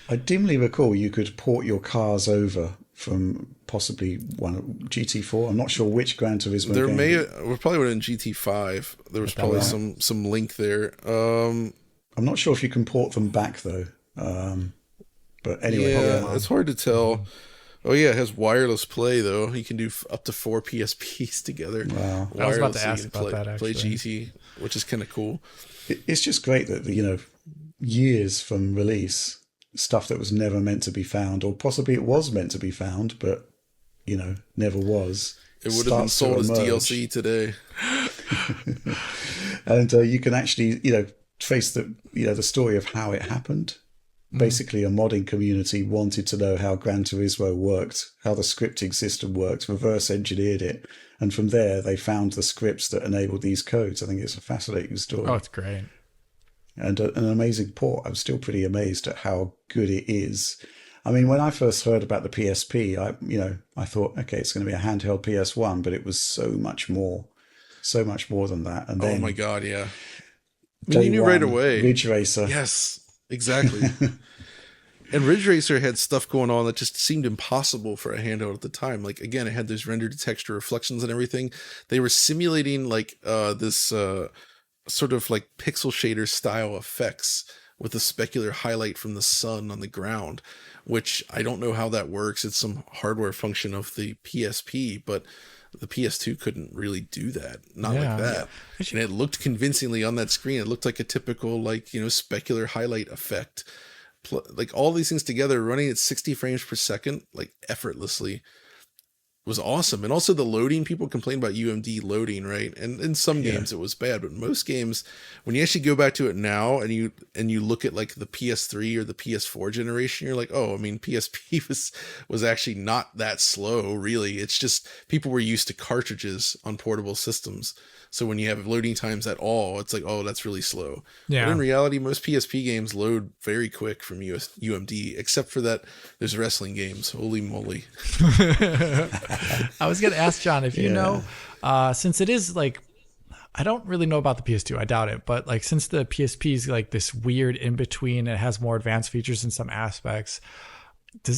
I dimly recall you could port your cars over from possibly one GT4. I'm not sure which Gran Turismo game. We probably went in GT5. There was probably some link there. I'm not sure if you can port them back though. But anyway, it's hard to tell. Oh yeah, it has wireless play though. You can do up to 4 PSPs together. Wow. I was about to Wirelessly, ask you can about that, play actually. GT, which is kind of cool. It's just great that, years from release, stuff that was never meant to be found, or possibly it was meant to be found, but, never was. It would have been starts to sold as emerge. DLC today. And you can actually, trace the story of how it happened. Basically, a modding community wanted to know how Gran Turismo worked, how the scripting system worked, reverse engineered it. And from there, they found the scripts that enabled these codes. I think it's a fascinating story. Oh, it's great. And an amazing port. I'm still pretty amazed at how good it is. I mean, when I first heard about the PSP, I thought, okay, it's going to be a handheld PS1, but it was so much more than that. And then, Oh my god, yeah. You knew right away. Ridge Racer. Yes, exactly. And Ridge Racer had stuff going on that just seemed impossible for a handheld at the time. Like, again, it had those rendered texture reflections and everything. They were simulating like this sort of like pixel shader style effects with a specular highlight from the sun on the ground, which I don't know how that works. It's some hardware function of the PSP, but the PS2 couldn't really do that. Not like that. Yeah. And it looked convincingly on that screen. It looked like a typical, specular highlight effect. Like all these things together running at 60 frames per second, like effortlessly, was awesome. And also the loading, people complain about UMD loading, right? And in some games it was bad, but most games, when you actually go back to it now and you look at like the PS3 or the PS4 generation, you're like, oh, I mean, PSP was actually not that slow, really. It's just people were used to cartridges on portable systems. So when you have loading times at all, it's like, oh, that's really slow. Yeah. But in reality, most PSP games load very quick from UMD, except for that there's wrestling games. Holy moly. I was going to ask John if you know, since it is like, I don't really know about the PS2. I doubt it. But like, since the PSP is like this weird in between, it has more advanced features in some aspects. Do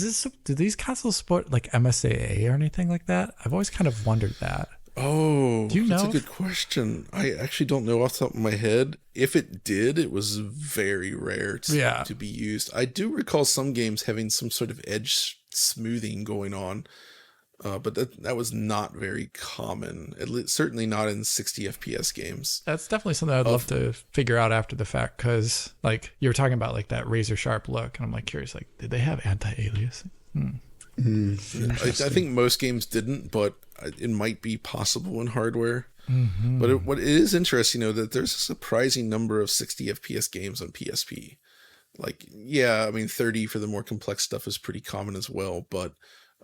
these consoles support like MSAA or anything like that? I've always kind of wondered that. Oh, do you know? That's a good question. I actually don't know off the top of my head. If it did, it was very rare to be used. I do recall some games having some sort of edge smoothing going on, but that was not very common. Certainly not in 60 FPS games. That's definitely something I'd love to figure out after the fact, because like you were talking about like that razor sharp look, and I'm like curious, like did they have anti-aliasing? I think most games didn't, but it might be possible in hardware. Mm-hmm. But it is interesting, that there's a surprising number of 60 FPS games on PSP. Like, yeah, I mean, 30 for the more complex stuff is pretty common as well, but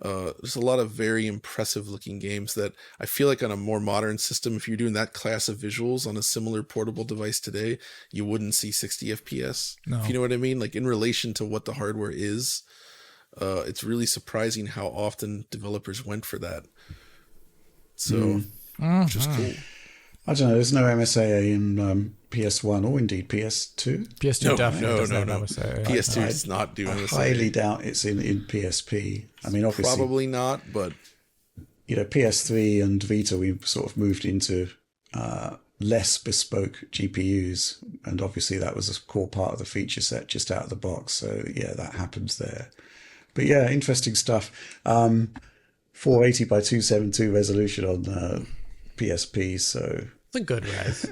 there's a lot of very impressive looking games that I feel like on a more modern system, if you're doing that class of visuals on a similar portable device today, you wouldn't see 60 FPS. No. If you know what I mean? Like in relation to what the hardware is. It's really surprising how often developers went for that. So, which is cool. I don't know. There's no MSAA in PS1 or indeed PS2. PS2 definitely doesn't have no. MSAA. PS2 does not do MSAA. I highly doubt it's in PSP. I mean, obviously, probably not. But PS3 and Vita, we've sort of moved into less bespoke GPUs, and obviously that was a core part of the feature set just out of the box. So yeah, that happens there. But yeah, interesting stuff. 480 by 272 resolution on PSP, so it's a good res.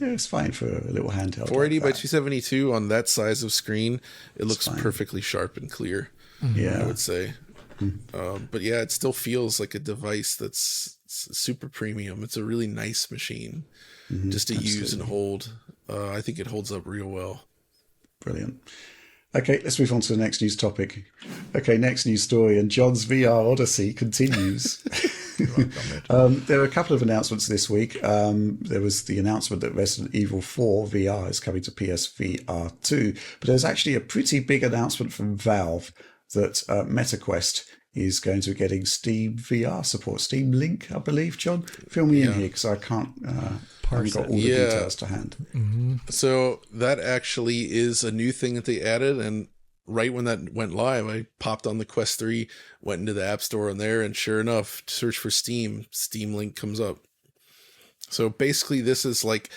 Yeah, it's fine for a little handheld. 480 by 272 on that size of screen, it looks perfectly sharp and clear. Yeah, I would say. But yeah, it still feels like a device that's super premium. It's a really nice machine just to use and hold. I think it holds up real well. Brilliant. Okay, let's move on to the next news topic. Okay, next news story, and John's VR Odyssey continues. There are a couple of announcements this week. There was the announcement that Resident Evil 4 VR is coming to PSVR 2, but there's actually a pretty big announcement from Valve that MetaQuest is going to be getting Steam VR support. Steam Link, I believe, John. Fill me in here because I can't... I haven't got all the details to hand. Mm-hmm. So that actually is a new thing that they added, and right when that went live, I popped on the Quest 3, went into the App Store on there, and sure enough, search for Steam Link comes up. So basically this is like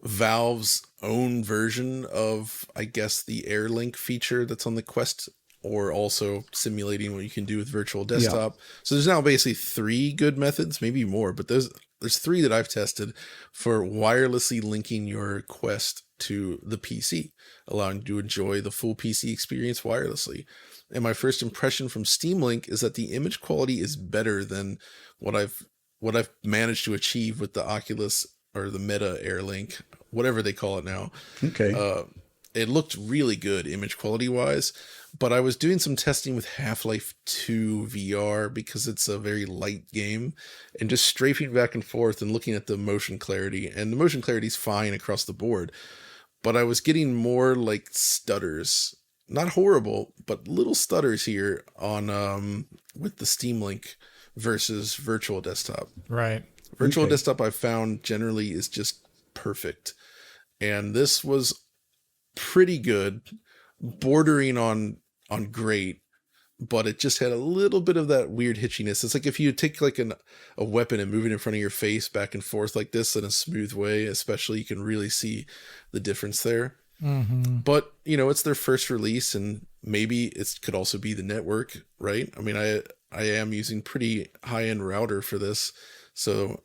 Valve's own version of, I guess, the Air Link feature that's on the Quest or also simulating what you can do with virtual desktop. So there's now basically 3 good methods, maybe more, but there's 3 that I've tested for wirelessly linking your Quest to the PC, allowing you to enjoy the full PC experience wirelessly. And my first impression from Steam Link is that the image quality is better than what I've managed to achieve with the Oculus or the Meta Air Link, whatever they call it now. Okay. It looked really good image quality wise, but I was doing some testing with Half-Life 2 VR because it's a very light game, and just strafing back and forth and looking at the motion clarity, and the motion clarity is fine across the board, but I was getting more like stutters, not horrible, but little stutters here on with the Steam Link versus virtual desktop. Right. Virtual desktop I found generally is just perfect, and this was pretty good, bordering on great, but it just had a little bit of that weird hitchiness. It's like if you take like a weapon and move it in front of your face back and forth like this in a smooth way, especially, you can really see the difference there. Mm-hmm. But it's their first release, and maybe it could also be the network, right? I mean, I am using pretty high-end router for this, so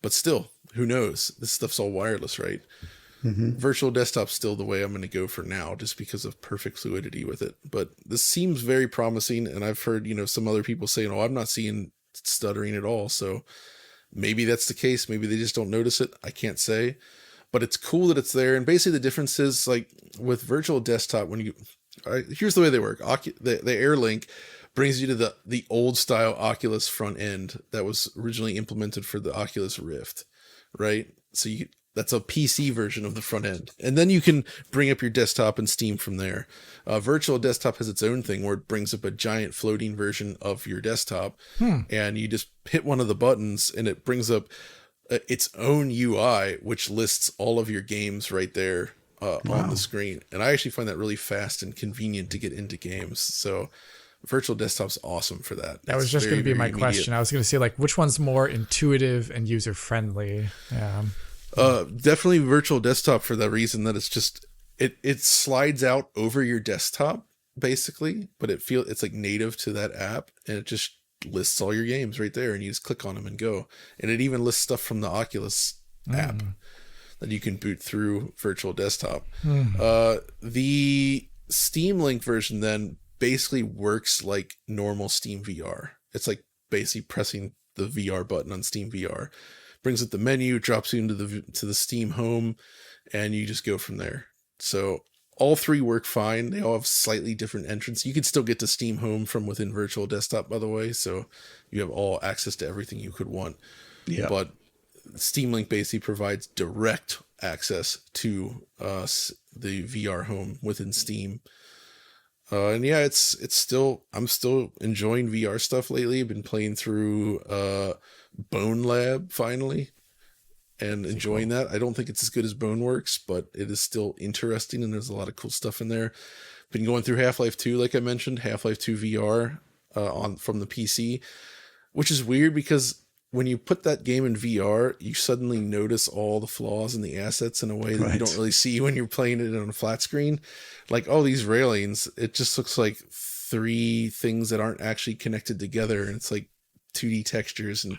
but still, who knows? This stuff's all wireless, right? Mm-hmm. Virtual desktop's still the way I'm going to go for now, just because of perfect fluidity with it. But this seems very promising, and I've heard some other people saying, "Oh, I'm not seeing stuttering at all." So maybe that's the case. Maybe they just don't notice it. I can't say, but it's cool that it's there. And basically, the difference is like with virtual desktop, here's the way they work. The Air Link brings you to the old style Oculus front end that was originally implemented for the Oculus Rift, right? So that's a PC version of the front end. And then you can bring up your desktop and Steam from there. Virtual desktop has its own thing where it brings up a giant floating version of your desktop. And you just hit one of the buttons and it brings up its own UI, which lists all of your games right there on the screen. And I actually find that really fast and convenient to get into games. So virtual desktop's awesome for that. That was just going to be my question. I was going to say, like, which one's more intuitive and user friendly? Yeah. Definitely virtual desktop, for the reason that it's just it slides out over your desktop basically, but it's like native to that app, and it just lists all your games right there, and you just click on them and go. And it even lists stuff from the Oculus app that you can boot through virtual desktop. The Steam Link version then basically works like normal Steam VR. It's like basically pressing the VR button on Steam VR. Brings up the menu, drops you into the Steam home, and you just go from there. So all 3 work fine. They all have slightly different entrance. You can still get to Steam home from within virtual desktop, by the way. So you have all access to everything you could want. Yeah. But Steam Link basically provides direct access to the VR home within Steam. And yeah, I'm still enjoying VR stuff lately. I've been playing through Bone Lab finally and enjoying that. I don't think it's as good as Boneworks, but it is still interesting, and there's a lot of cool stuff in there. Been going through Half-Life 2, like I mentioned, Half-Life 2 VR from the PC, which is weird because when you put that game in VR, you suddenly notice all the flaws in the assets in a way that you don't really see when you're playing it on a flat screen. Like, all these railings, it just looks like 3 things that aren't actually connected together, and it's like 2D textures, and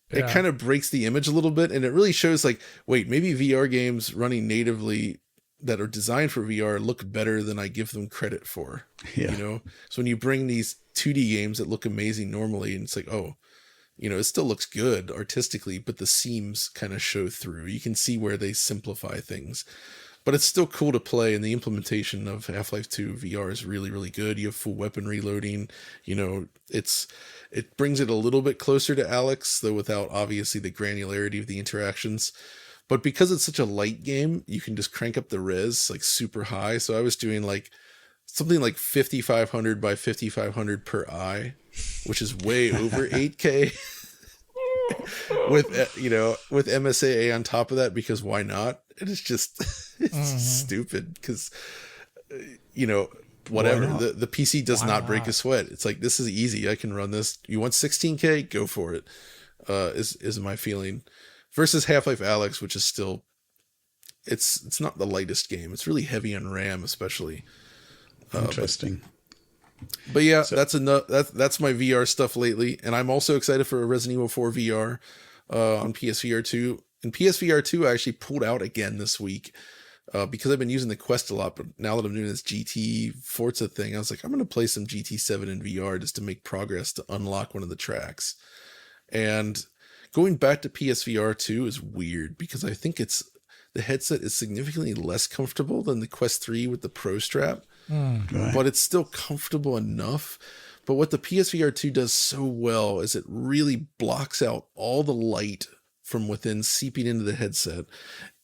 it kind of breaks the image a little bit. And it really shows like, wait, maybe VR games running natively that are designed for VR look better than I give them credit for. So when you bring these 2D games that look amazing normally, and it's like, oh, it still looks good artistically, but the seams kind of show through. You can see where they simplify things, but it's still cool to play. And the implementation of Half-Life 2 VR is really, really good. You have full weapon reloading. It brings it a little bit closer to Alex, though without obviously the granularity of the interactions. But because it's such a light game, you can just crank up the res like super high. So I was doing like something like 5500 by 5500 per eye, which is way over 8K with MSAA on top of that, because why not? It is just stupid because whatever, the PC does not break a sweat. It's like, this is easy. I can run this. You want 16K? Go for it. Is my feeling. Versus Half-Life Alyx, which is still, it's not the lightest game. It's really heavy on RAM, especially. Interesting. But yeah, that's my VR stuff lately, and I'm also excited for Resident Evil 4 VR on PSVR 2. And PSVR 2 I actually pulled out again this week because I've been using the Quest a lot, but now that I'm doing this GT Forza thing, I was like, I'm going to play some GT7 in VR just to make progress to unlock one of the tracks. And going back to PSVR 2 is weird because I think the headset is significantly less comfortable than the Quest 3 with the Pro Strap. Right. But it's still comfortable enough. But what the PSVR 2 does so well is it really blocks out all the light from within seeping into the headset.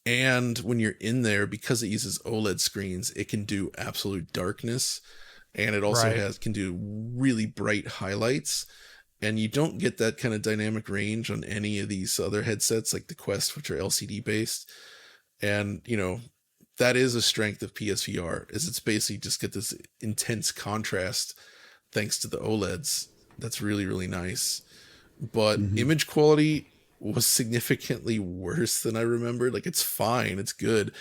And when you're in there, because it uses OLED screens, it can do absolute darkness. And it also can do really bright highlights. And you don't get that kind of dynamic range on any of these other headsets like the Quest, which are LCD based. And, that is a strength of PSVR, is it's basically just get this intense contrast thanks to the OLEDs. That's really, really nice. But image quality was significantly worse than I remembered. Like, it's fine, it's good,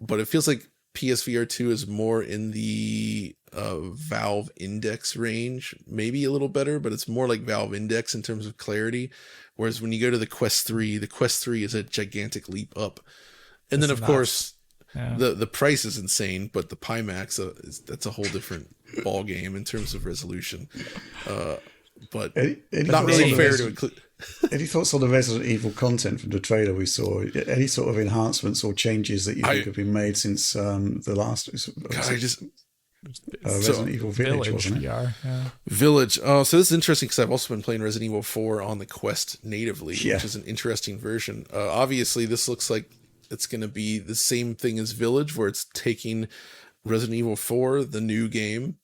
but it feels like PSVR 2 is more in the Valve Index range, maybe a little better, but it's more like Valve Index in terms of clarity. Whereas when you go to the Quest 3 is a gigantic leap up. And then, of course, the price is insane, but the Pimax, that's a whole different ball game in terms of resolution. But not really fair to include. Any thoughts on the Resident Evil content from the trailer we saw? Any sort of enhancements or changes that you think have been made since the last? Resident Evil Village, wasn't it? VR, Village. So this is interesting because I've also been playing Resident Evil 4 on the Quest natively, which is an interesting version. Obviously, this looks like it's going to be the same thing as Village, where it's taking Resident Evil 4, the new game,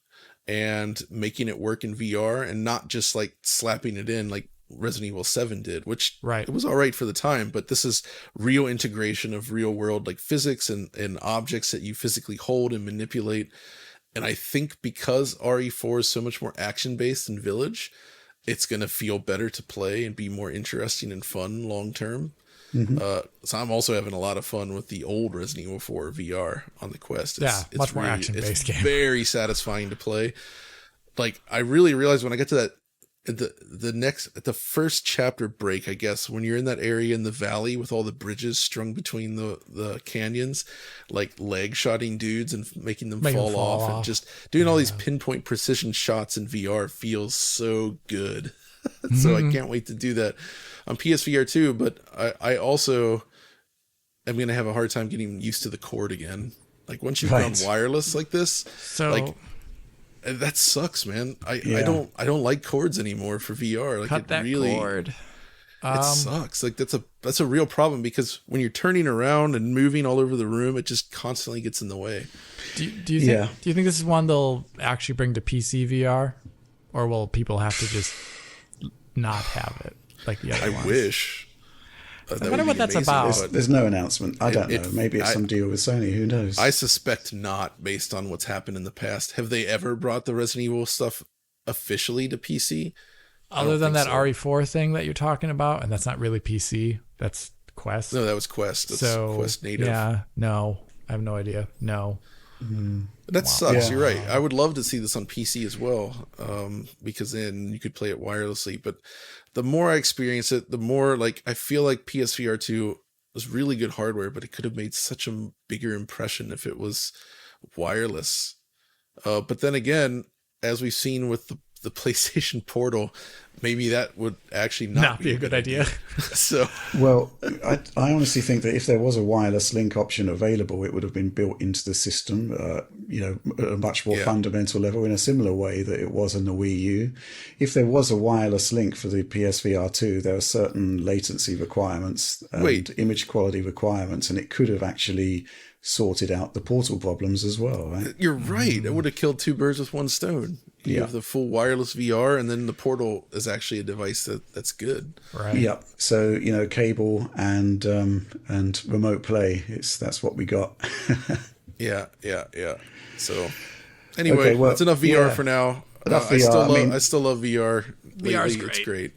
and making it work in VR, and not just like slapping it in like Resident Evil 7 did, which it was all right for the time, but this is real integration of real world like physics and objects that you physically hold and manipulate. And I think because RE4 is so much more action based than Village, it's going to feel better to play and be more interesting and fun long term. So I'm also having a lot of fun with the old Resident Evil 4 VR on the Quest. It's much more action-based game. Very satisfying to play. Like, I really realized when I get to that, the first chapter break, I guess, when you're in that area in the valley with all the bridges strung between the canyons, like leg shotting dudes and making them fall off, and just doing all these pinpoint precision shots in VR feels so good. So I can't wait to do that on PSVR 2, but I also am going to have a hard time getting used to the cord again. Like, once you've gone wireless like this, that sucks, man. I don't like cords anymore for VR. Like, cut that cord. It sucks. Like, that's a real problem, because when you're turning around and moving all over the room, it just constantly gets in the way. Do you think this is one they'll actually bring to PC VR, or will people have to just not have it like the other ones? I wish. I wonder what that's about. There's no announcement. I don't know. Maybe it's some deal with Sony. Who knows? I suspect not, based on what's happened in the past. Have they ever brought the Resident Evil stuff officially to PC? Other than that RE4 thing that you're talking about, and that's not really PC. That's Quest. No, that was Quest. That's Quest native. Yeah, no. I have no idea. No. That sucks. You're right. I would love to see this on PC as well, because then you could play it wirelessly. But the more I experience it, the more like I feel like PSVR 2 was really good hardware, but it could have made such a bigger impression if it was wireless. But then again, as we've seen with the PlayStation Portal, maybe that would actually not be a good idea. So, well, I honestly think that if there was a wireless link option available, it would have been built into the system, at a much more fundamental level, in a similar way that it was in the Wii U. If there was a wireless link for the PSVR 2, there are certain latency requirements and image quality requirements, and it could have actually sorted out the Portal problems as well, right? You're right. It would have killed two birds with one stone. You have the full wireless VR, and then the Portal is actually a device that's good. Right. Yeah. So, cable and remote play, that's what we got. Yeah. So anyway, that's enough VR for now. Enough VR. I still love VR. VR's It's great.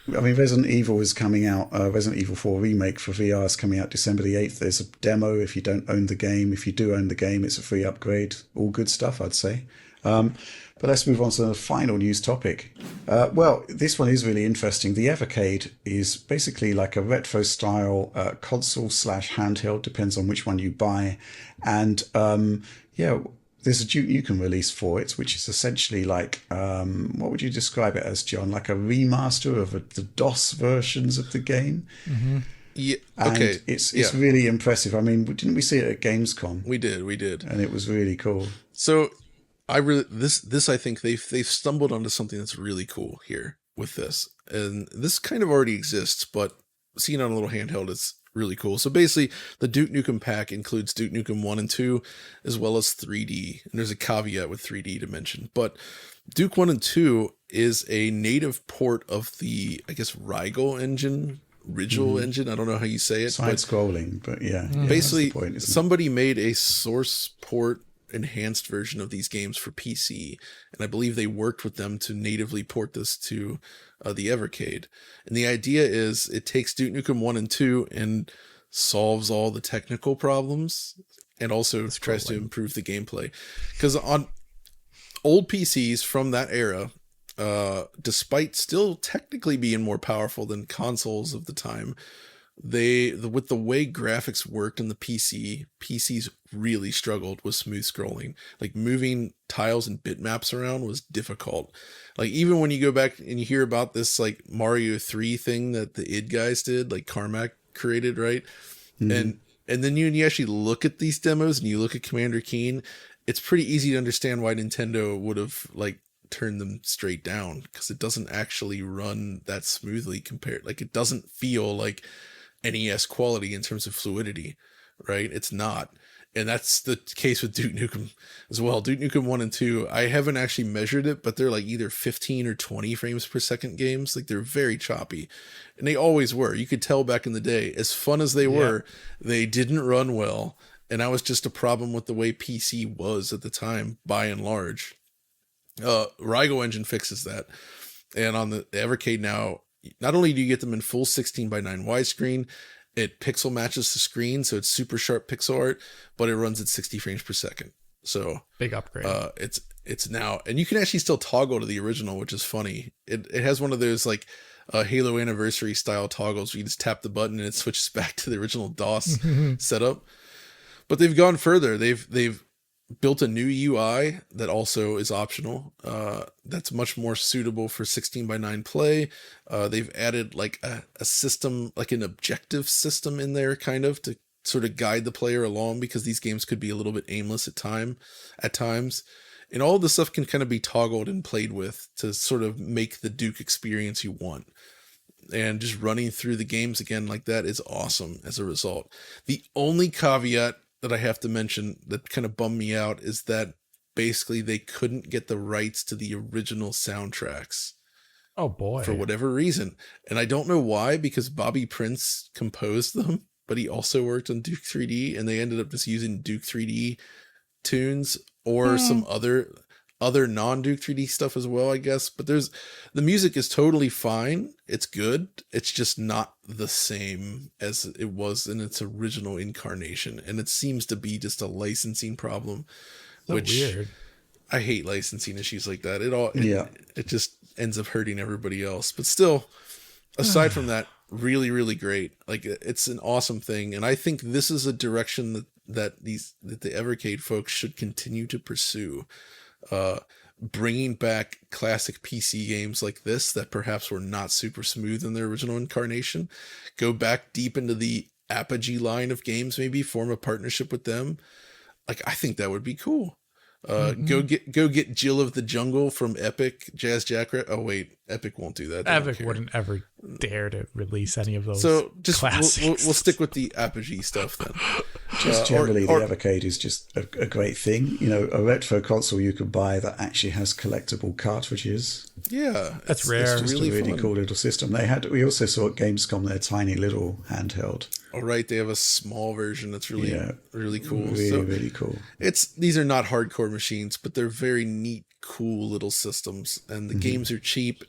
I mean, Resident Evil is coming out. Resident Evil 4 Remake for VR is coming out December the 8th. There's a demo if you don't own the game. If you do own the game, it's a free upgrade. All good stuff, I'd say. But let's move on to the final news topic. Well, this one is really interesting. The Evercade is basically like a retro-style console/handheld, depends on which one you buy. And there's a Duke Nukem release for it, which is essentially like, what would you describe it as, John? Like a remaster of the DOS versions of the game? Mm-hmm. Yeah. And Okay. it's really impressive. I mean, didn't we see it at Gamescom? We did. And it was really cool. So I think they've stumbled onto something that's really cool here with this. And this kind of already exists, but seeing it on a little handheld is really cool. So basically, the Duke Nukem pack includes Duke Nukem 1 and 2, as well as 3D. And there's a caveat with 3D to mention. But Duke 1 and 2 is a native port of the, I guess, Rigel engine, engine. I don't know how you say it. Side-scrolling, but yeah. Basically, that's the point, isn't it? somebody made a source port enhanced version of these games for PC, and I believe they worked with them to natively port this to the Evercade. And the idea is it takes Duke Nukem 1 and 2 and solves all the technical problems, and also tries to improve the gameplay. Because on old PCs from that era, despite still technically being more powerful than consoles of the time, with the way graphics worked in the PCs really struggled with smooth scrolling. Like moving tiles and bitmaps around was difficult. Like even when you go back and you hear about this like Mario 3 thing that the id guys did, like Carmack created, right? Mm-hmm. And then you actually look at these demos and you look at Commander Keen, it's pretty easy to understand why Nintendo would have like turned them straight down, because it doesn't actually run that smoothly compared. Like it doesn't feel like NES quality in terms of fluidity, right? It's not. And that's the case with Duke Nukem as well. Duke Nukem 1 and 2, I haven't actually measured it, but they're like either 15 or 20 frames per second games. Like they're very choppy. And they always were. You could tell back in the day, as fun as they were, they didn't run well. And that was just a problem with the way PC was at the time, by and large. Rigel engine fixes that. And on the Evercade now, not only do you get them in full 16:9 widescreen, it pixel matches the screen, so it's super sharp pixel art, but it runs at 60 frames per second. So big upgrade. It's now, and you can actually still toggle to the original, which is funny. It has one of those like Halo Anniversary style toggles where you just tap the button and it switches back to the original DOS setup. But they've gone further. They've built a new UI that also is optional. That's much more suitable for 16:9 play. They've added like a system, like an objective system in there, kind of to sort of guide the player along, because these games could be a little bit aimless at times. And all of this stuff can kind of be toggled and played with to sort of make the Duke experience you want. And just running through the games again like that is awesome as a result. The only caveat that I have to mention that kind of bummed me out is that basically they couldn't get the rights to the original soundtracks. Oh boy. For whatever reason. And I don't know why, because Bobby Prince composed them, but he also worked on Duke 3D, and they ended up just using Duke 3D tunes or some other non-Duke 3D stuff as well, I guess. But the music is totally fine. It's good. It's just not the same as it was in its original incarnation. And it seems to be just a licensing problem, which weird. I hate licensing issues like that. It just ends up hurting everybody else. But still, aside from that, really, really great. Like, it's an awesome thing. And I think this is a direction that the Evercade folks should continue to pursue. Bringing back classic PC games like this that perhaps were not super smooth in their original incarnation. Go back deep into the Apogee line of games, maybe form a partnership with them. Like, I think that would be cool. Go get Jill of the Jungle from Epic, Jazz Jackrabbit. Oh wait, Epic won't do that. Epic wouldn't ever dare to release any of those. So just classics. we'll stick with the Apogee stuff then. Just generally, the Evercade is just a great thing. You know, a retro console you could buy that actually has collectible cartridges. Yeah, that's rare. It's just a really cool little system. We also saw at Gamescom their tiny little handheld. All right, they have a small version that's really cool. Really cool. These are not hardcore machines, but they're very neat, cool little systems, and the games are cheap.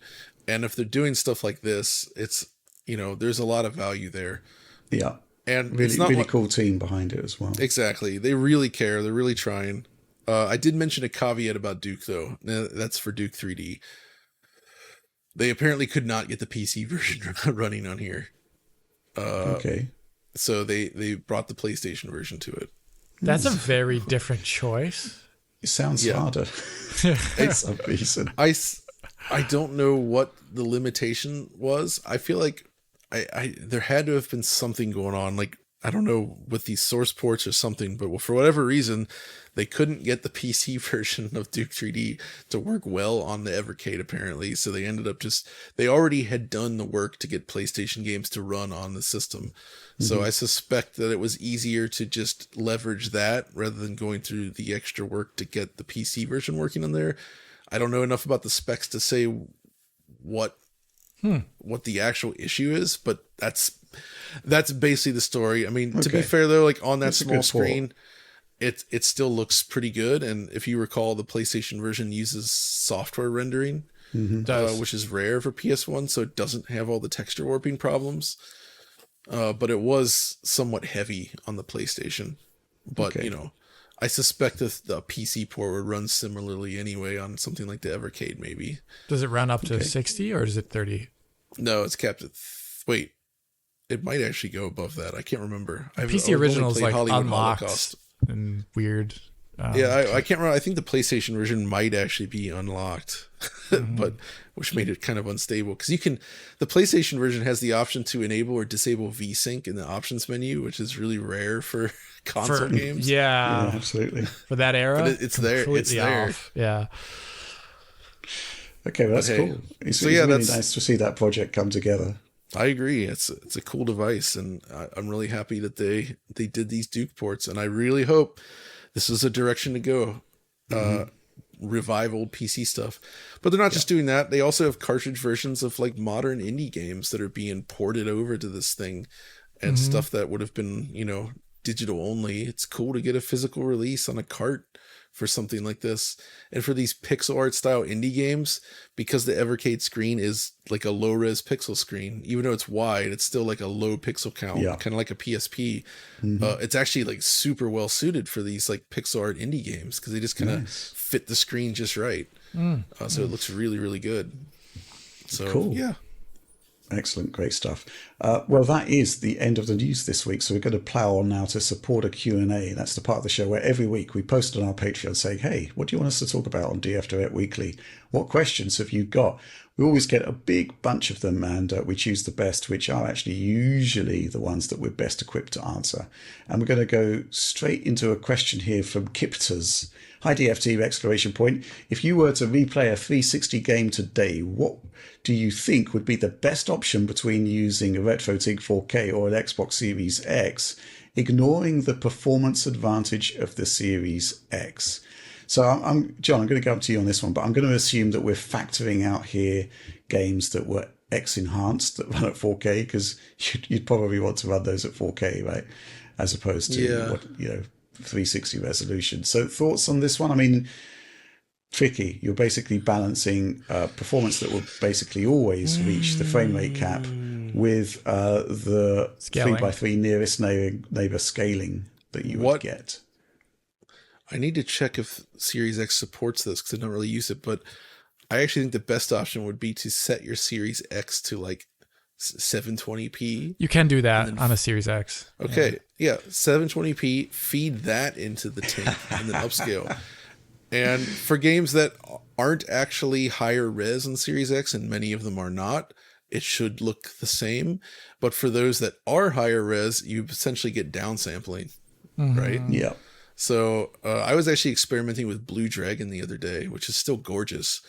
And if they're doing stuff like this, it's, there's a lot of value there. Yeah. And Really, it's not really cool team behind it as well. Exactly. They really care. They're really trying. I did mention a caveat about Duke, though. That's for Duke 3D. They apparently could not get the PC version running on here. Okay. So they brought the PlayStation version to it. That's a very different choice. It sounds harder. It's a reason. I don't know what the limitation was. I feel like there had to have been something going on. Like, I don't know, with these source ports or something, but for whatever reason, they couldn't get the PC version of Duke 3D to work well on the Evercade, apparently. So they ended up they already had done the work to get PlayStation games to run on the system. So I suspect that it was easier to just leverage that rather than going through the extra work to get the PC version working on there. I don't know enough about the specs to say what the actual issue is, but that's basically the story. I mean, to be fair though, like on that small screen, it still looks pretty good. And if you recall, the PlayStation version uses software rendering, which is rare for PS1, so it doesn't have all the texture warping problems. But it was somewhat heavy on the PlayStation. But I suspect that the PC port would run similarly anyway on something like the Evercade, maybe. Does it run up to 60 or is it 30? No, it's capped at... Wait. It might actually go above that. I can't remember. PC original is like Hollywood unlocked Holocaust. And weird. I can't remember. I think the PlayStation version might actually be unlocked, but which made it kind of unstable because the PlayStation version has the option to enable or disable VSync in the options menu, which is really rare for console games. Yeah, absolutely. For that era, but it's there. It's there. Off. Yeah. Okay, well, that's cool. It's really nice to see that project come together. I agree. It's a cool device, and I'm really happy that they did these Duke ports, and I really hope this is a direction to go. Revive old PC stuff. But they're not just doing that. They also have cartridge versions of like modern indie games that are being ported over to this thing and stuff that would have been, digital only. It's cool to get a physical release on a cart for something like this. And for these pixel art style indie games, because the Evercade screen is like a low res pixel screen, even though it's wide, it's still like a low pixel count, kind of like a PSP. It's actually like super well suited for these like pixel art indie games because they just kind of fit the screen just right. So it looks really, really good. So cool. Yeah. Excellent. Great stuff. Well, that is the end of the news this week. So we're going to plow on now to supporter Q&A. That's the part of the show where every week we post on our Patreon saying, hey, what do you want us to talk about on DF Direct Weekly? What questions have you got? We always get a big bunch of them and we choose the best, which are actually usually the ones that we're best equipped to answer. And we're going to go straight into a question here from Kipters. Hi DFT, exclamation point. If you were to replay a 360 game today, what do you think would be the best option between using a RetroTINK 4K or an Xbox Series X, ignoring the performance advantage of the Series X? So John, I'm going to go up to you on this one, but I'm going to assume that we're factoring out here games that were X enhanced that run at 4K, because you'd probably want to run those at 4K, right? As opposed to 360 resolution. So thoughts on this one? I mean, tricky. You're basically balancing performance that will basically always reach the frame rate cap with the scaling. 3x3 nearest neighbor scaling that you would get. I need to check if Series X supports this because I don't really use it, but I actually think the best option would be to set your Series X to like 720p. You can do that on a Series X. Okay, yeah, 720p, feed that into the tank and then upscale. And for games that aren't actually higher res in Series X, and many of them are not, it should look the same. But for those that are higher res, you essentially get downsampling, right? Yeah. So I was actually experimenting with Blue Dragon the other day, which is still gorgeous,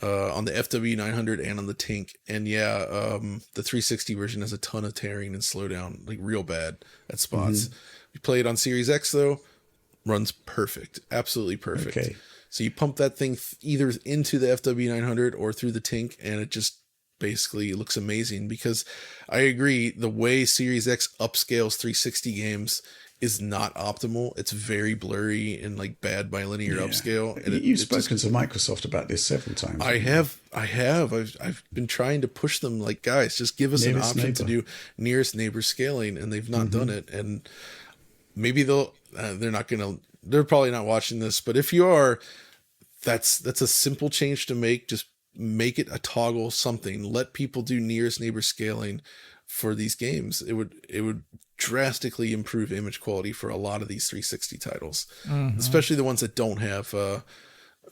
on the FW900 and on the Tink. And the 360 version has a ton of tearing and slowdown, like real bad at spots. We play it on Series X though, runs perfect, absolutely perfect. Okay. So you pump that thing either into the FW900 or through the Tink, and it just basically looks amazing, because I agree the way Series X upscales 360 games is not optimal. It's very blurry and like bad bilinear upscale. And you've spoken to Microsoft about this several times. I've been trying to push them, like, guys, just give us an option to do nearest neighbor scaling, and they've not done it. And maybe they're probably not watching this, but if you are, that's a simple change to make. Just make it a toggle, something. Let people do nearest neighbor scaling for these games. It would drastically improve image quality for a lot of these 360 titles, especially the ones that don't have a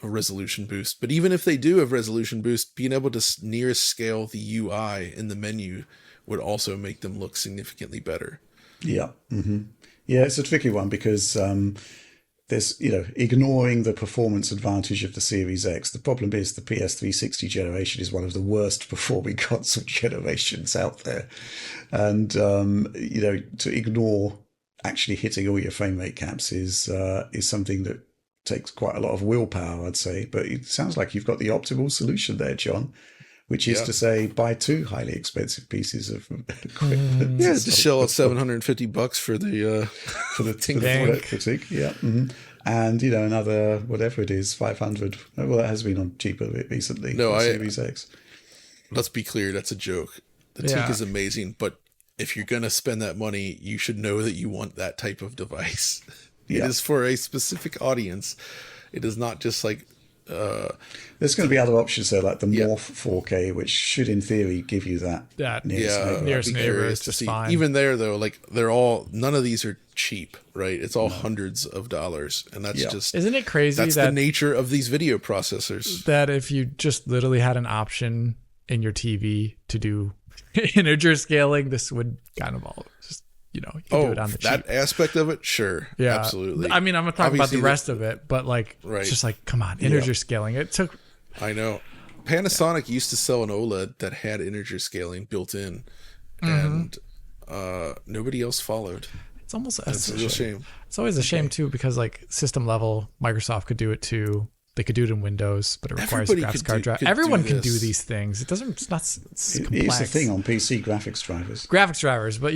resolution boost. But even if they do have resolution boost, being able to nearest scale the UI in the menu would also make them look significantly better. Yeah. Yeah, it's a tricky one because there's, ignoring the performance advantage of the Series X, the problem is the PS360 generation is one of the worst performing console generations out there. And, to ignore actually hitting all your frame rate caps is something that takes quite a lot of willpower, I'd say. But it sounds like you've got the optimal solution there, John, which is to say, buy 2 highly expensive pieces of equipment. Just shell out $750 for the Tink. Yeah. And another whatever it is, 500. Well, it has been on cheaper recently. No, Series X. Let's be clear, that's a joke. The Tink is amazing, but if you're gonna spend that money, you should know that you want that type of device. It is for a specific audience. It is not just like. There's going to be other options there, like the Morph 4K, which should, in theory, give you that. Nearest neighbor is just fine. Even there, though, like none of these are cheap, right? It's all hundreds of dollars, and that's just. Isn't it crazy that's the nature of these video processors? That if you just literally had an option in your TV to do integer scaling, this would kind of all just. You do it on the cheap. That aspect of it, sure. Yeah, absolutely. I mean, I'm not talking about the rest of it, but it's just like, come on, integer scaling. It took. I know. Panasonic used to sell an OLED that had integer scaling built in, and nobody else followed. It's almost a real shame. It's always a shame too, because like system level, Microsoft could do it too. They could do it in Windows, but it requires a graphics card drive. Everyone can do these things. It's complex. It's a thing on PC, graphics drivers. But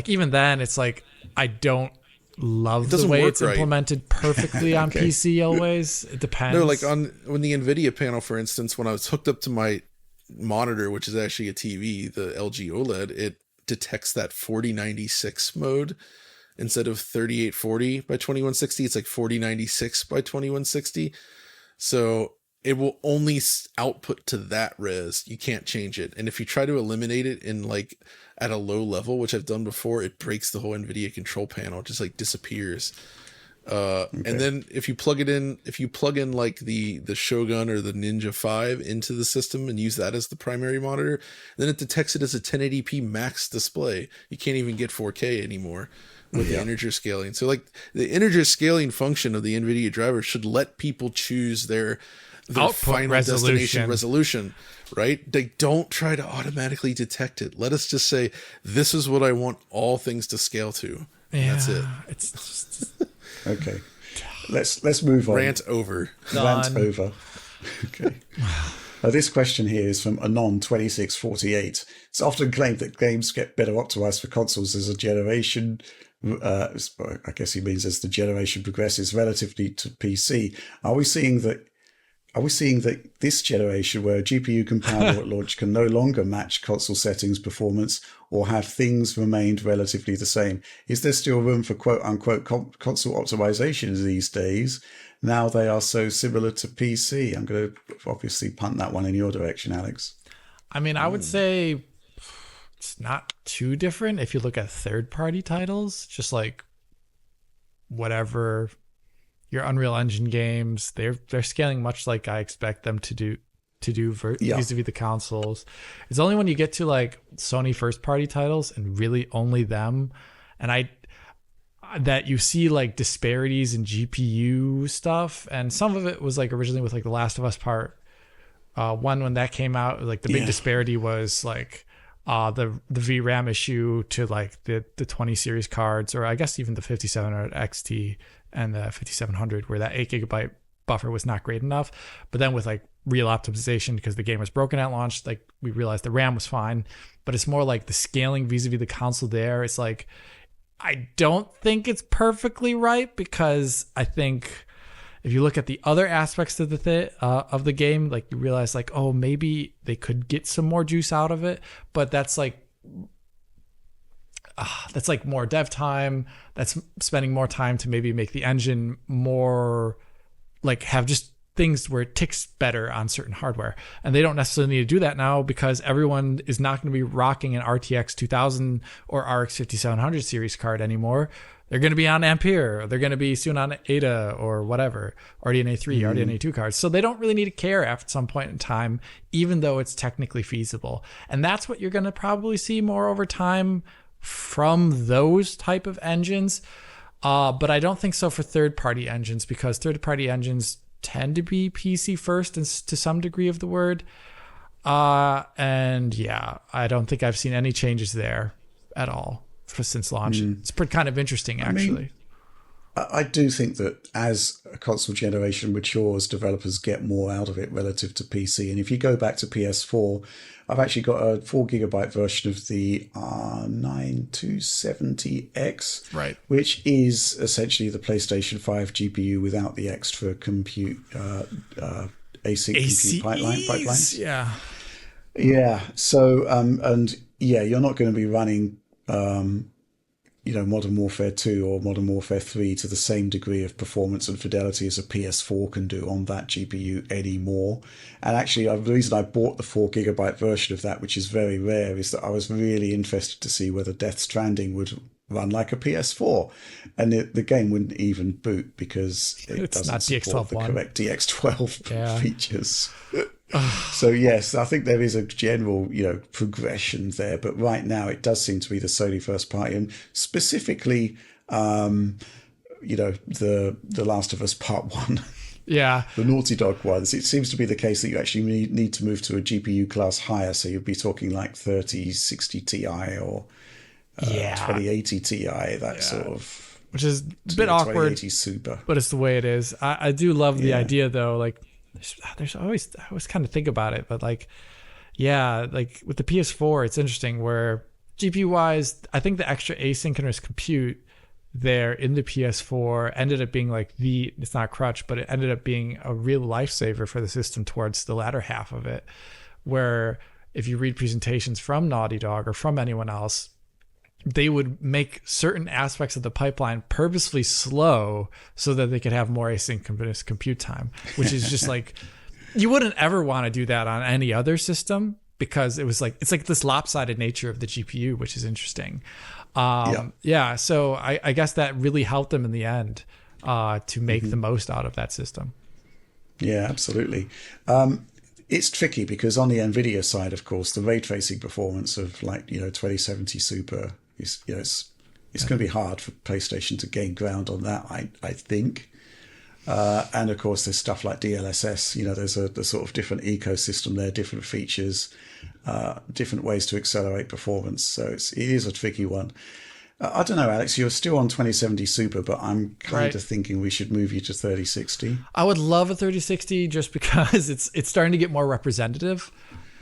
even then, it's like I don't love the way it's implemented perfectly on PC. Always, it depends. No, like on the NVIDIA panel, for instance, when I was hooked up to my monitor, which is actually a TV, the LG OLED, it detects that 4096 mode instead of 3840 by 2160. It's like 4096 by 2160. So it will only output to that res. You can't change it. And if you try to eliminate it in like at a low level, which I've done before, it breaks the whole NVIDIA control panel. It just like disappears. And then if you plug in like the Shogun or the Ninja 5 into the system and use that as the primary monitor, then it detects it as a 1080p max display. You can't even get 4K anymore with the integer scaling. So like the integer scaling function of the NVIDIA driver should let people choose their final destination resolution, right? They don't try to automatically detect it. Let us just say, this is what I want all things to scale to. And that's it. It's just... Okay. Let's move on. Rant over. Okay. This question here is from Anon2648. It's often claimed that games get better optimized for consoles as a generation. I guess he means as the generation progresses relatively to PC. Are we seeing that this generation, where a GPU compatible at launch can no longer match console settings performance, or have things remained relatively the same? Is there still room for quote-unquote console optimization these days, now they are so similar to PC? I'm going to obviously punt that one in your direction, Alex. I mean, I would say it's not too different if you look at third-party titles, just like whatever... Your Unreal Engine games, they're scaling much like I expect them to do vis-a-vis the consoles. It's only when you get to like Sony first-party titles and really only them, and that you see like disparities in GPU stuff. And some of it was like originally with like The Last of Us Part 1 when that came out. Like the big disparity was like the VRAM issue to like the 20 series cards, or I guess even the 5700 XT and the 5700, where that 8 gigabyte buffer was not great enough. But then with like real optimization because the game was broken at launch. Like we realized the RAM was fine, but it's more like the scaling vis-a-vis the console there. It's like, I don't think it's perfectly right because I think if you look at the other aspects of the game, like you realize like, oh, maybe they could get some more juice out of it, but that's like more dev time. That's spending more time to maybe make the engine more like have just things where it ticks better on certain hardware. And they don't necessarily need to do that now because everyone is not going to be rocking an RTX 2000 or RX 5700 series card anymore. They're going to be on Ampere. Or they're going to be soon on Ada or whatever, RDNA 3, RDNA 2 cards. So they don't really need to care at some point in time, even though it's technically feasible. And that's what you're going to probably see more over time from those type of engines. But I don't think so for third-party engines because third-party engines tend to be PC first and to some degree of the word. And yeah, I don't think I've seen any changes there at all since launch. It's kind of interesting, actually. I do think that as a console generation matures, developers get more out of it relative to PC. And if you go back to PS4, I've actually got a 4GB version of the R9 270X, right, which is essentially the PlayStation 5 GPU without the extra compute async compute pipelines. Yeah. So and yeah, you're not going to be running Modern Warfare 2 or Modern Warfare 3 to the same degree of performance and fidelity as a PS4 can do on that GPU anymore. And actually, the reason I bought the 4GB version of that, which is very rare, is that I was really interested to see whether Death Stranding would run like a PS4. And the game wouldn't even boot because it doesn't support the correct DX12 features. So yes, I think there is a general, progression there, but right now it does seem to be the Sony first party, and specifically, The Last of Us Part 1. Yeah. The Naughty Dog ones. It seems to be the case that you actually need to move to a GPU class higher, so you'd be talking like 3060 Ti or 2080 Ti, sort of. Which is a bit awkward, Super. But it's the way it is. I do love the idea, though, like, there's always, I always kind of think about it, but like with the PS4, it's interesting where GPU wise, I think the extra asynchronous compute there in the PS4 ended up being like it's not a crutch, but it ended up being a real lifesaver for the system towards the latter half of it, where if you read presentations from Naughty Dog or from anyone else, they would make certain aspects of the pipeline purposefully slow so that they could have more asynchronous compute time, which is just like, you wouldn't ever want to do that on any other system because it's like this lopsided nature of the GPU, which is interesting. So I guess that really helped them in the end to make the most out of that system. Yeah, absolutely. It's tricky because on the NVIDIA side, of course, the ray tracing performance of 2070 Super is, it's going to be hard for PlayStation to gain ground on that, I think. And of course, there's stuff like DLSS. There's a sort of different ecosystem there, different features, different ways to accelerate performance. So it is a tricky one. I don't know, Alex, you're still on 2070 Super, but I'm kind of thinking we should move you to 3060. I would love a 3060 just because it's starting to get more representative.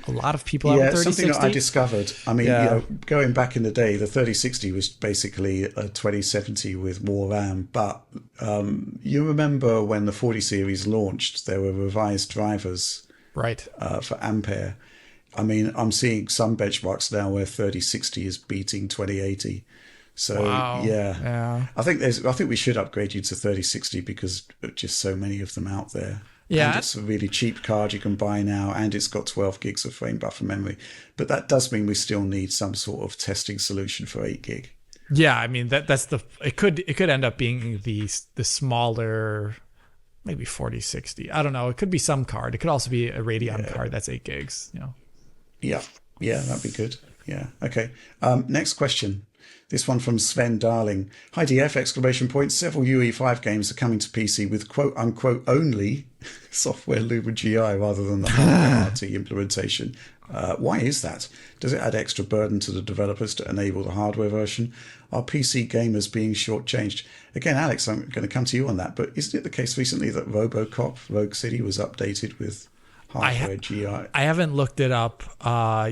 A lot of people have a 3060. Something that I discovered. I mean, going back in the day, the 3060 was basically a 2070 with more RAM. But you remember when the 40 series launched, there were revised drivers for Ampere. I mean, I'm seeing some benchmarks now where 3060 is beating 2080. So I think we should upgrade you to 3060 because just so many of them out there. Yeah, and it's a really cheap card you can buy now, and it's got 12 gigs of frame buffer memory. But that does mean we still need some sort of testing solution for 8 gig. Yeah, I mean it could end up being the smaller, maybe 4060. I don't know. It could be some card. It could also be a Radeon card that's 8 gigs. Yeah, that'd be good. Yeah. Okay. Next question. This one from Sven Darling. Hi DF! Several UE5 games are coming to PC with quote-unquote only software Lumen GI rather than the hardware RT implementation. Why is that? Does it add extra burden to the developers to enable the hardware version? Are PC gamers being shortchanged? Again, Alex, I'm going to come to you on that, but isn't it the case recently that RoboCop Rogue City was updated with hardware GI. I haven't looked it up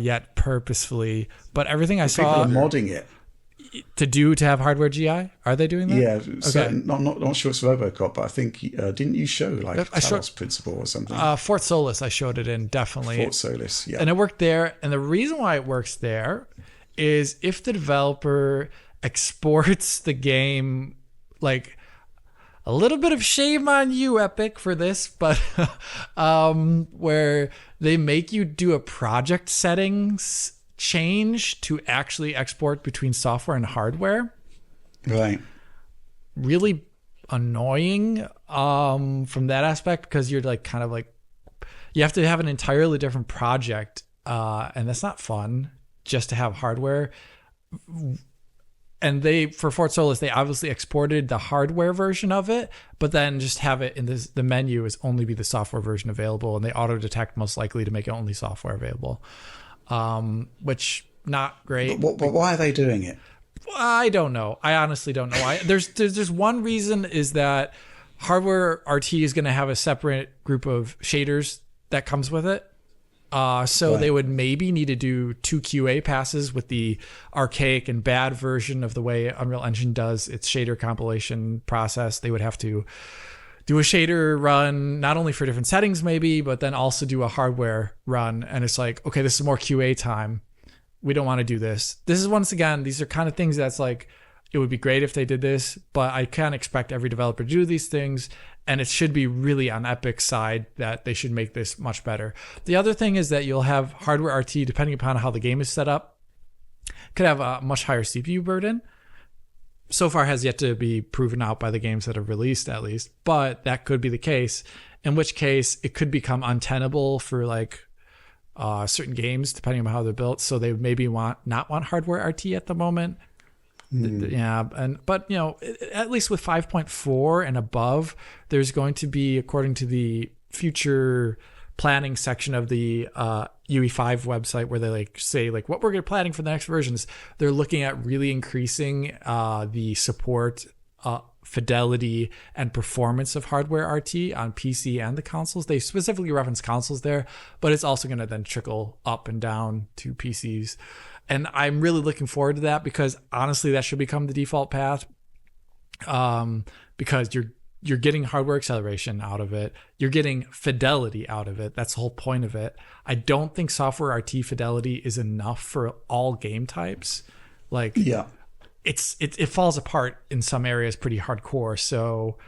yet purposefully, but everything I saw People are modding it to have hardware GI. Are they doing that? Yeah, okay. Not sure it's RoboCop, but I think didn't you show like Talos Principle or something? Fort Solis, I showed it in, definitely. Fort Solis, yeah. And it worked there. And the reason why it works there is if the developer exports the game, like a little bit of shame on you, Epic, for this, but where they make you do a project settings change to actually export between software and hardware. Right. Really annoying from that aspect, because you're like kind of like you have to have an entirely different project, and that's not fun just to have hardware. And for Fort Solis, they obviously exported the hardware version of it, but then just have it in the menu is only be the software version available, and they auto detect most likely to make it only software available. Which not great. But why are they doing it? I don't know. I honestly don't know why. There's one reason is that hardware RT is going to have a separate group of shaders that comes with it. So They would maybe need to do 2 QA passes with the archaic and bad version of the way Unreal Engine does its shader compilation process. They would have to do a shader run, not only for different settings maybe, but then also do a hardware run. And it's like, okay, this is more QA time. We don't want to do this. This is, once again, these are kind of things that's like, it would be great if they did this, but I can't expect every developer to do these things. And it should be really on Epic's side that they should make this much better. The other thing is that you'll have hardware RT, depending upon how the game is set up, could have a much higher CPU burden. So far has yet to be proven out by the games that have released, at least, but that could be the case, in which case it could become untenable for like certain games, depending on how they're built. So they maybe not want hardware RT at the moment. Yeah, but you know, at least with 5.4 and above, there's going to be, according to the future planning section of the UE5 website, where they like say like what we're planning for the next versions, they're looking at really increasing the support, fidelity, and performance of hardware RT on PC and the consoles. They specifically reference consoles there, but it's also going to then trickle up and down to PCs. And I'm really looking forward to that, because honestly, that should become the default path, because you're getting hardware acceleration out of it. You're getting fidelity out of it. That's the whole point of it. I don't think software RT fidelity is enough for all game types. Like, yeah, it falls apart in some areas pretty hardcore. So,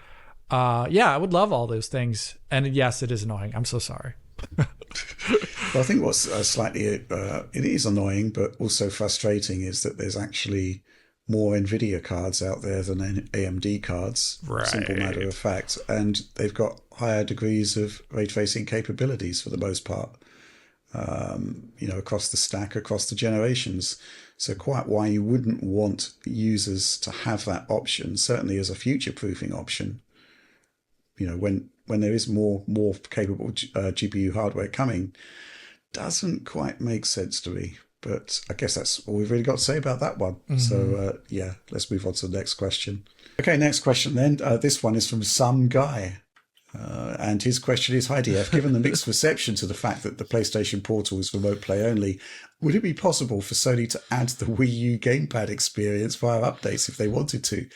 yeah, I would love all those things. And yes, it is annoying. I'm so sorry. Well, I think what's slightly it is annoying but also frustrating is that there's actually more NVIDIA cards out there than AMD cards. Right. Simple matter of fact. And they've got higher degrees of ray tracing capabilities for the most part, across the stack, across the generations. So quite why you wouldn't want users to have that option, certainly as a future-proofing option, when there is more capable GPU hardware coming, doesn't quite make sense to me. But I guess that's all we've really got to say about that one. Mm-hmm. So, let's move on to the next question. Okay, next question then. This one is from some guy. And his question is, hi DF, given the mixed reception to the fact that the PlayStation Portal is remote play only, would it be possible for Sony to add the Wii U gamepad experience via updates if they wanted to?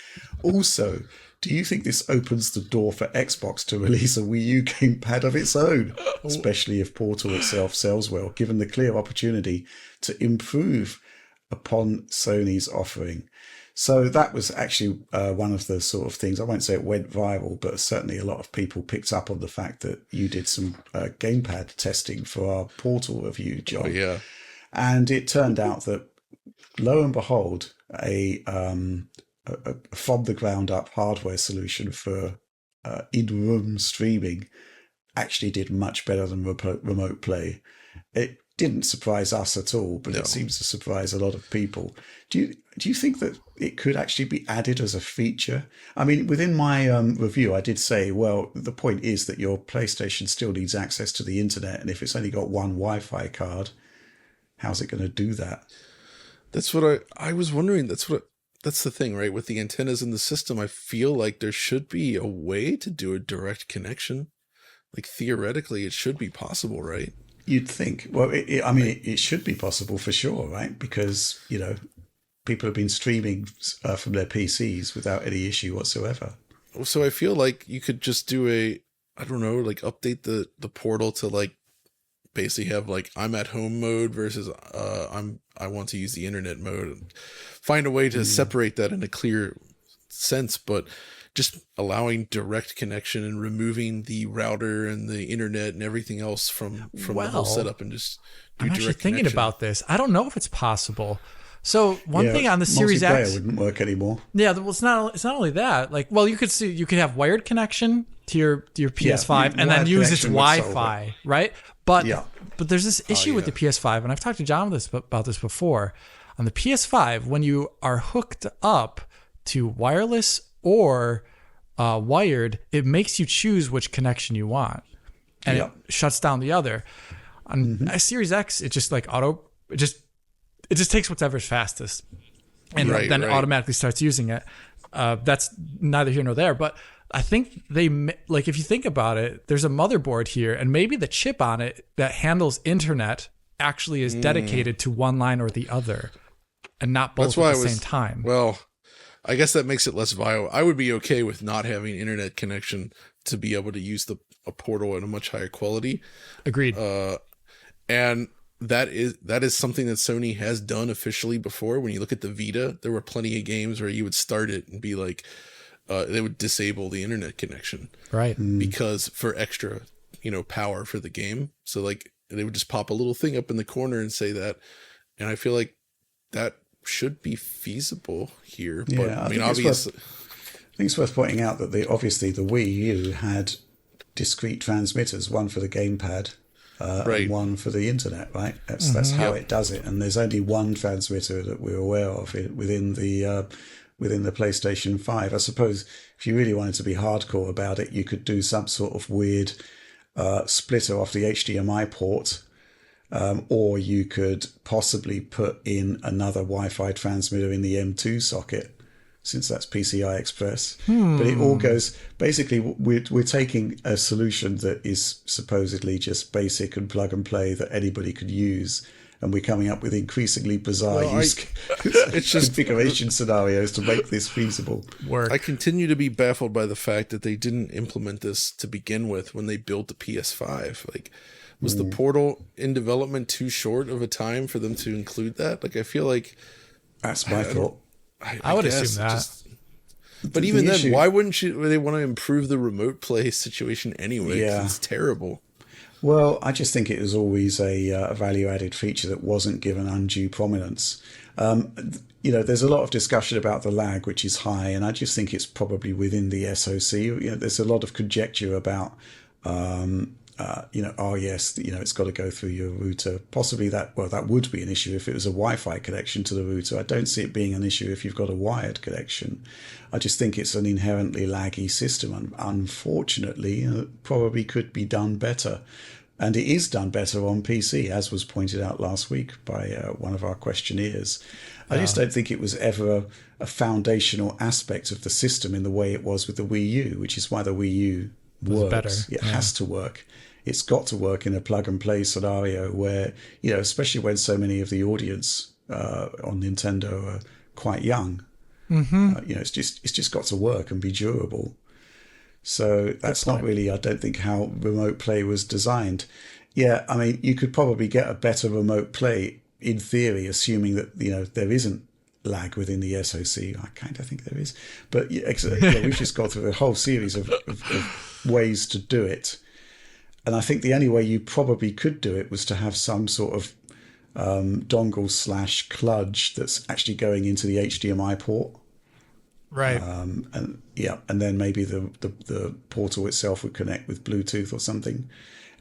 Also, do you think this opens the door for Xbox to release a Wii U gamepad of its own, especially if Portal itself sells well, given the clear opportunity to improve upon Sony's offering? So that was actually one of the sort of things, I won't say it went viral, but certainly a lot of people picked up on the fact that you did some gamepad testing for our Portal review, John. Oh, yeah. And it turned out that, lo and behold, a from the ground up hardware solution for in-room streaming actually did much better than remote play. It didn't surprise us at all, but It seems to surprise a lot of people. Do you think that it could actually be added as a feature? I mean, within my review, I did say, well, the point is that your PlayStation still needs access to the internet, and if it's only got one Wi-Fi card, how's it going to do that? That's what I was wondering. That's the thing, right? With the antennas in the system, I feel like there should be a way to do a direct connection. like theoretically it should be possible, right? You'd think. Well, it should be possible for sure, right? Because, people have been streaming from their PCs without any issue whatsoever. So I feel like you could just do update the portal to like basically have like I'm at home mode versus I want to use the internet mode, and find a way to separate that in a clear sense, but just allowing direct connection and removing the router and the internet and everything else from the whole setup, and just do I'm direct actually thinking connection. about this. I don't know if it's possible. So one thing on the Series X wouldn't work anymore. Yeah, well, it's not only that. Like, well, you could have wired connection to your PS5 and then use its Wi-Fi, right? But there's this issue with the PS5, and I've talked to John about this before. On the PS5, when you are hooked up to wireless or wired, it makes you choose which connection you want, and it shuts down the other. On a Series X, it just it just takes whatever's fastest, and then it automatically starts using it. That's neither here nor there, but I think if you think about it, there's a motherboard here, and maybe the chip on it that handles internet actually is dedicated to one line or the other, and not both at the same time. Well, I guess that makes it less viable. I would be okay with not having internet connection to be able to use a portal at a much higher quality. Agreed. And that is something that Sony has done officially before. When you look at the Vita, there were plenty of games where you would start it and be like, they would disable the internet connection, right? Because for extra, power for the game. So like they would just pop a little thing up in the corner and say that, and I feel like that should be feasible here. But I mean, obviously, I think it's worth pointing out that obviously the Wii U had discrete transmitters, one for the gamepad. And one for the internet, right? That's how it does it. And there's only one transmitter that we're aware of within the PlayStation 5. I suppose if you really wanted to be hardcore about it, you could do some sort of weird splitter off the HDMI port, or you could possibly put in another Wi-Fi transmitter in the M2 socket, since that's PCI Express. But it all goes, basically we're taking a solution that is supposedly just basic and plug and play that anybody could use, and we're coming up with increasingly bizarre configuration scenarios to make this feasible. I continue to be baffled by the fact that they didn't implement this to begin with when they built the PS5. Like, was the portal in development too short of a time for them to include that? Like, I feel like that's my thought. I would assume that. But even then, why wouldn't they want to improve the remote play situation anyway? Yeah. It's terrible. Well, I just think it was always a value-added feature that wasn't given undue prominence. There's a lot of discussion about the lag, which is high, and I just think it's probably within the SoC. There's a lot of conjecture about it's got to go through your router. Possibly that would be an issue if it was a Wi-Fi connection to the router. I don't see it being an issue if you've got a wired connection. I just think it's an inherently laggy system, and unfortunately, it probably could be done better. And it is done better on PC, as was pointed out last week by one of our questionnaires. I just don't think it was ever a foundational aspect of the system in the way it was with the Wii U, which is why the Wii U works. Better. It has to work. It's got to work in a plug and play scenario where, especially when so many of the audience on Nintendo are quite young. It's just got to work and be durable. So that's not really, I don't think, how remote play was designed. Yeah, I mean, you could probably get a better remote play in theory, assuming that there isn't lag within the SoC. I kind of think there is, but we've just gone through a whole series of ways to do it. And I think the only way you probably could do it was to have some sort of dongle / kludge that's actually going into the HDMI port. Right. And then maybe the portal itself would connect with Bluetooth or something.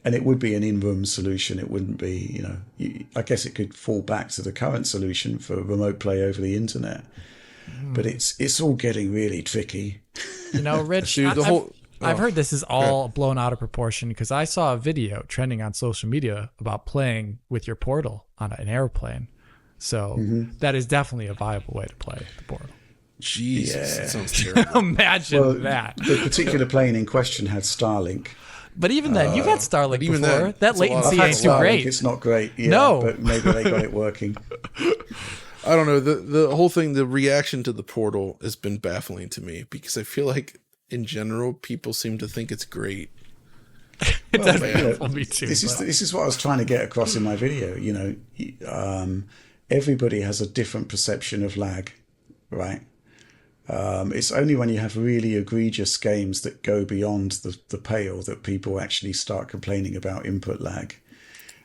And it would be an in-room solution. It wouldn't be, I guess it could fall back to the current solution for remote play over the internet. But it's all getting really tricky. Rich, I've heard this is all blown out of proportion because I saw a video trending on social media about playing with your portal on an airplane. So that is definitely a viable way to play the portal. Jesus, that sounds terrible. Imagine that. The particular plane in question had Starlink. But even then, you've had Starlink even before. then, That it's a lot. latency I've had ain't too Starlink, great. It's not great. Yeah, No. but maybe they got it working. I don't know. The whole thing, the reaction to the Portal has been baffling to me because I feel like in general people seem to think it's great. It does you know, baffle me too. This is what I was trying to get across in my video. You know, everybody has a different perception of lag, right? It's only when you have really egregious games that go beyond the pale that people actually start complaining about input lag.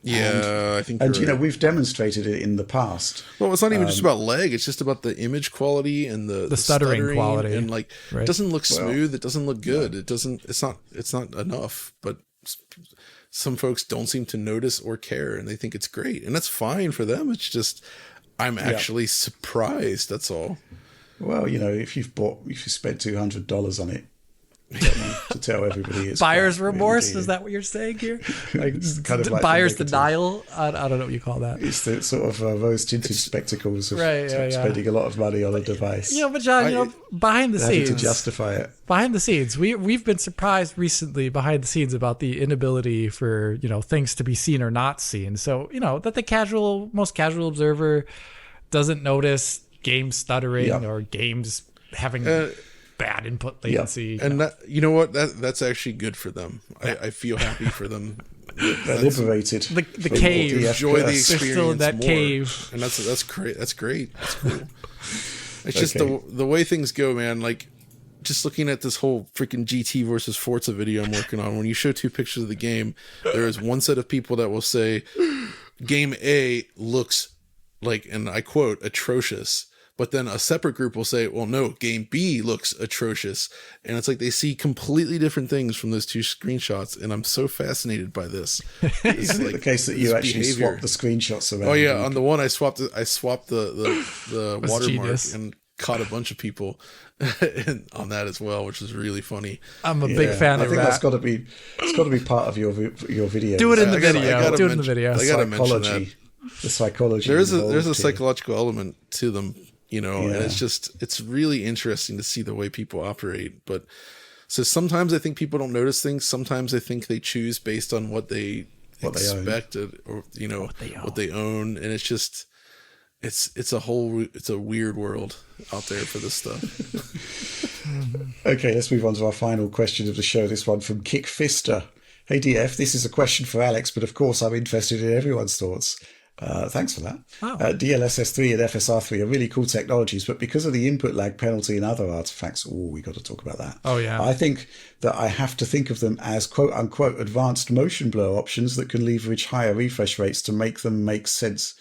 Yeah, I think. And you're you know, right. we've demonstrated it in the past. Well, it's not even just about lag. It's just about the image quality and the stuttering quality. and like Right. it doesn't look smooth. It doesn't look good. It doesn't. It's not enough. But some folks don't seem to notice or care, and they think it's great, and that's fine for them. It's just I'm actually surprised. That's all. Well, you know, if you spent $200 on it, you don't need to tell everybody it's Buyer's crap, really, remorse? do you? Is that what you're saying here? It's kind of like Buyer's the negative. denial? I don't know what you call that. It's the sort of rose-tinted spectacles of Right, yeah. spending a lot of money on a device. You know, but John, behind the Having scenes, to justify it. behind the scenes, we've been surprised recently behind the scenes about the inability for, you know, things to be seen or not seen. So, you know, that the most casual observer doesn't notice games stuttering or games having bad input latency. And that, you know what? That's actually good for them. I feel happy for them. They're liberated. The cave. Enjoy the They're experience still in that more. cave. And that's great. That's great. That's cool. It's just the way things go, man. Like just looking at this whole freaking GT versus Forza video I'm working on. When you show two pictures of the game, there is one set of people that will say, "Game A looks like," and I quote, "atrocious." But then a separate group will say, well, no, game B looks atrocious. And it's like they see completely different things from those two screenshots. And I'm so fascinated by this. Isn't it the case that you actually swap the screenshots around? Oh, yeah. On the one, I swapped the watermark genius. and caught a bunch of people on that as well, which is really funny. I'm a big fan I of think that. that's got to be part of your video. Do it in the I gotta video. Do it in the mention- video. I gotta mention that. The psychology. There's a involved here. psychological element to them, you know, and it's really interesting to see the way people operate. But so sometimes I think people don't notice things. Sometimes I think they choose based on what they expect or you know what they own, and it's just it's a weird world out there for this stuff. Okay, let's move on to our final question of the show. This one from Kick Fister. Hey DF, this is a question for Alex, but of course I'm interested in everyone's thoughts. Thanks for that. Oh. DLSS3 and FSR3 are really cool technologies, but because of the input lag penalty and other artifacts, we got to talk about that. Oh, yeah. I think that I have to think of them as quote unquote advanced motion blur options that can leverage higher refresh rates to make them make sense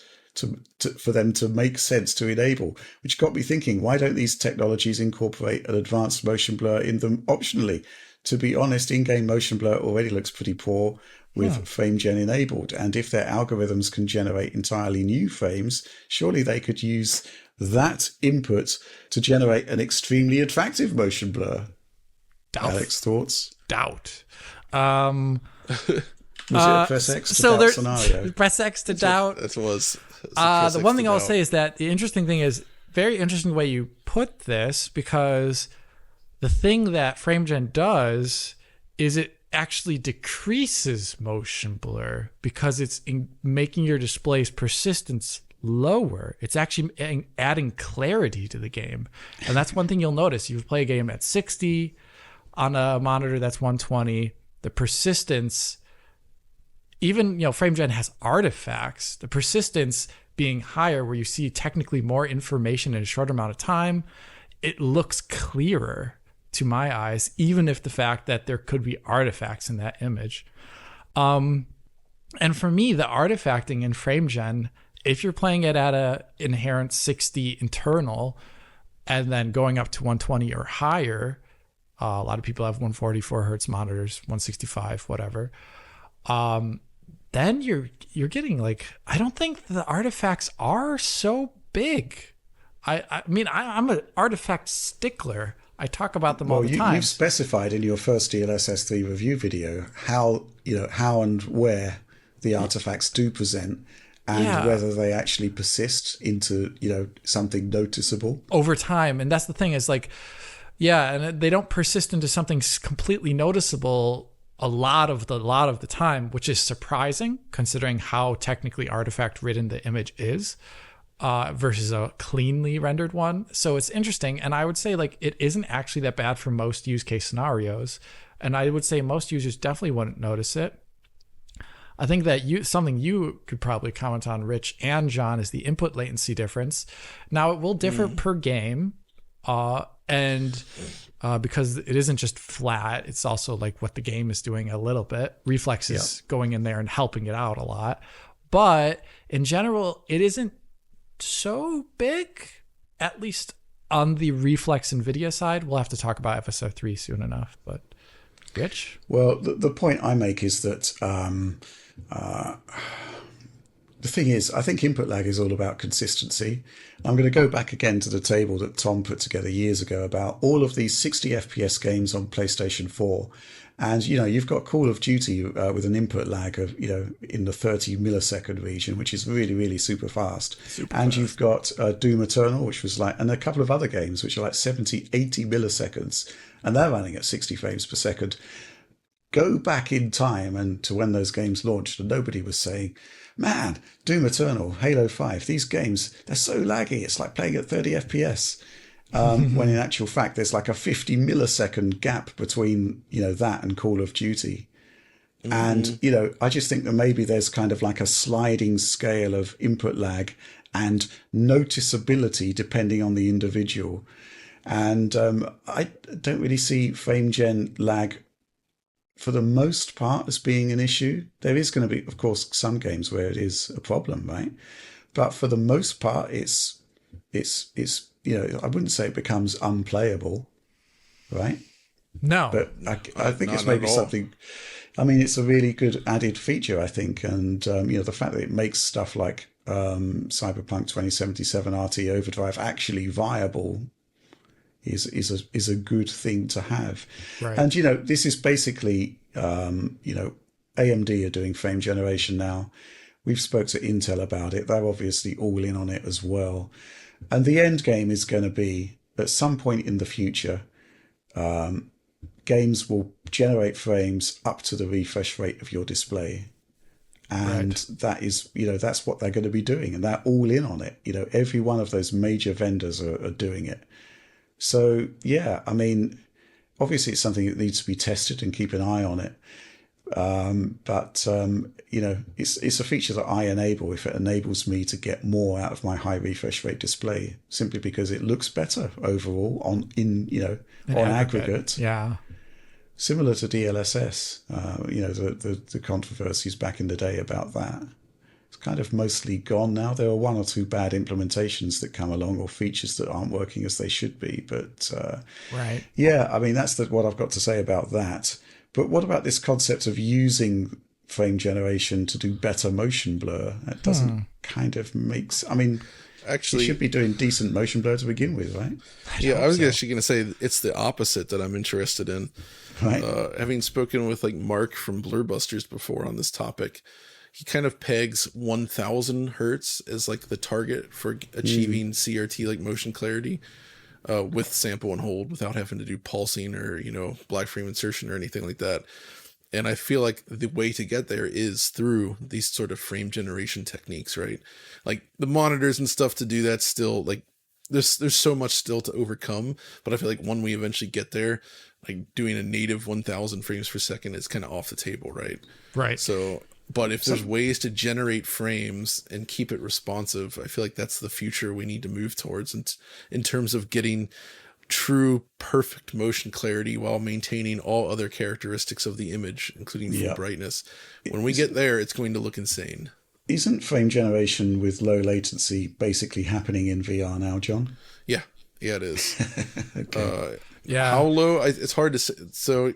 for them to make sense to enable, which got me thinking, why don't these technologies incorporate an advanced motion blur in them optionally? To be honest, in-game motion blur already looks pretty poor with FrameGen enabled, and if their algorithms can generate entirely new frames, surely they could use that input to generate an extremely attractive motion blur. Alex, thoughts? Doubt. Was it a press X to doubt scenario? Press X to doubt. The one thing I'll say is that the interesting thing is, very interesting way you put this, because the thing that FrameGen does is it actually decreases motion blur because it's making your display's persistence lower. It's actually adding clarity to the game. And that's one thing you'll notice. You play a game at 60 on a monitor that's 120, the persistence, even, FrameGen has artifacts, the persistence being higher where you see technically more information in a short amount of time, it looks clearer to my eyes, even if the fact that there could be artifacts in that image. And for me, the artifacting in FrameGen, if you're playing it at a inherent 60 internal and then going up to 120 or higher, a lot of people have 144 hertz monitors, 165, whatever. Then you're getting I don't think the artifacts are so big. I mean, I'm an artifact stickler. I talk about them all the time. You've specified in your first DLSS3 review video how and where the artifacts do present and whether they actually persist into, something noticeable over time. And that's the thing is and they don't persist into something completely noticeable a lot of the time, which is surprising considering how technically artifact ridden the image is, versus a cleanly rendered one. So it's interesting, and I would say like it isn't actually that bad for most use case scenarios, and I would say most users definitely wouldn't notice it. I think that something you could probably comment on, Rich and John, is the input latency difference. Now it will differ per game, and because it isn't just flat, it's also like what the game is doing a little bit. Reflex is going in there and helping it out a lot, but in general, it isn't so big, at least on the Reflex NVIDIA side. We'll have to talk about FSR3 soon enough, but Rich? Well, the point I make is that the thing is, I think input lag is all about consistency. I'm going to go back again to the table that Tom put together years ago about all of these 60 FPS games on PlayStation 4. And, you've got Call of Duty with an input lag of, in the 30 millisecond region, which is really, really super fast. You've got Doom Eternal, which was and a couple of other games, which are like 70, 80 milliseconds. And they're running at 60 frames per second. Go back in time and to when those games launched, and nobody was saying, man, Doom Eternal, Halo 5, these games, they're so laggy. It's like playing at 30 FPS. When in actual fact, there's like a 50 millisecond gap between, that and Call of Duty. And, I just think that maybe there's kind of like a sliding scale of input lag and noticeability depending on the individual. And I don't really see frame gen lag for the most part as being an issue. There is going to be, of course, some games where it is a problem, right? But for the most part, it's I wouldn't say it becomes unplayable, right? No. But I think it's maybe something, it's a really good added feature, I think. And, the fact that it makes stuff like Cyberpunk 2077 RT Overdrive actually viable is a good thing to have. Right. And, this is basically, AMD are doing frame generation now. We've spoke to Intel about it. They're obviously all in on it as well. And the end game is going to be, at some point in the future, games will generate frames up to the refresh rate of your display. And that is, that's what they're going to be doing. And they're all in on it. Every one of those major vendors are doing it. So, yeah, obviously it's something that needs to be tested and keep an eye on it. It's a feature that I enable if it enables me to get more out of my high refresh rate display, simply because it looks better overall on aggregate. Yeah. Similar to DLSS, the controversies back in the day about that. It's kind of mostly gone now. There are one or two bad implementations that come along or features that aren't working as they should be. But that's what I've got to say about that. But what about this concept of using frame generation to do better motion blur? That doesn't kind of actually, you should be doing decent motion blur to begin with, right? I was actually going to say it's the opposite that I'm interested in. Right. Having spoken with Mark from Blurbusters before on this topic, he kind of pegs 1000 hertz as the target for achieving CRT motion clarity with sample and hold without having to do pulsing or black frame insertion or anything like that. And I feel like the way to get there is through these sort of frame generation techniques, right? The monitors and stuff to do that still there's so much still to overcome, but I feel like when we eventually get there, doing a native 1000 frames per second is kind of off the table, right? Right. So, but if there's ways to generate frames and keep it responsive, I feel like that's the future we need to move towards in terms of getting true perfect motion clarity while maintaining all other characteristics of the image, including full brightness. When we get there, it's going to look insane. Isn't frame generation with low latency basically happening in VR now, John? Yeah, it is. Okay. How low? It's hard to say. So,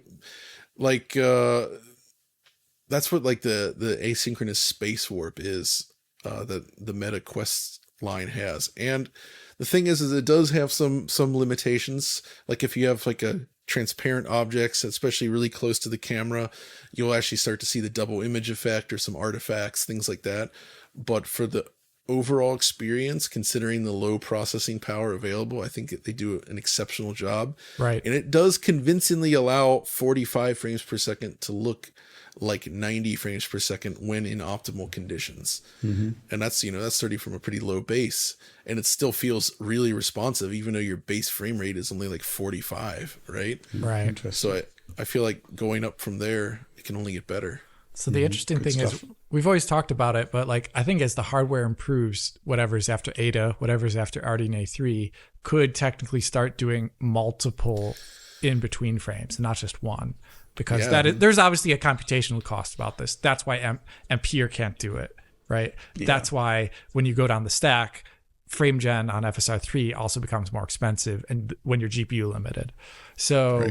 that's what the asynchronous space warp is that the Meta Quest line has. And the thing is it does have some limitations. If you have a transparent objects, especially really close to the camera, you'll actually start to see the double image effect or some artifacts, things like that. But for the overall experience, considering the low processing power available, I think that they do an exceptional job. Right. And it does convincingly allow 45 frames per second to look like 90 frames per second when in optimal conditions. And that's 30 from a pretty low base, and it still feels really responsive, even though your base frame rate is only like 45, right? Right. So I feel like going up from there, it can only get better. So the interesting thing is, we've always talked about it, but like I think as the hardware improves, whatever's after Ada, whatever's after RDNA 3 could technically start doing multiple in between frames, not just one, because there's obviously a computational cost about this. That's why Ampere can't do it, right? Yeah. That's why when you go down the stack, frame gen on FSR 3 also becomes more expensive, and when you're GPU limited. So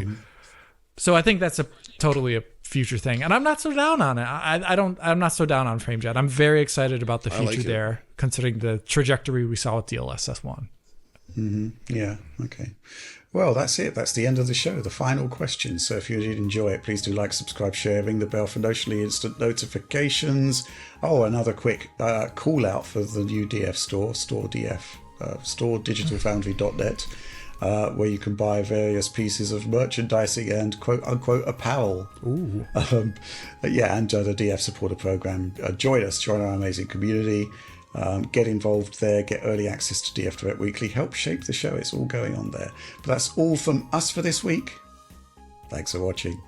I think that's totally a future thing, and I'm not so down on it. I'm not so down on frame gen. I'm very excited about the future there, considering the trajectory we saw with DLSS 1. Yeah. Okay. Well, that's it. That's the end of the show. The final question. So if you did enjoy it, please do like, subscribe, share, ring the bell for instant notifications. Oh, another quick call out for the new DF store, store.digitalfoundry.net. Where you can buy various pieces of merchandising and quote-unquote apparel. Ooh. And the DF supporter program. Join our amazing community. Get involved there, get early access to DF Direct Weekly, help shape the show. It's all going on there. But that's all from us for this week. Thanks for watching.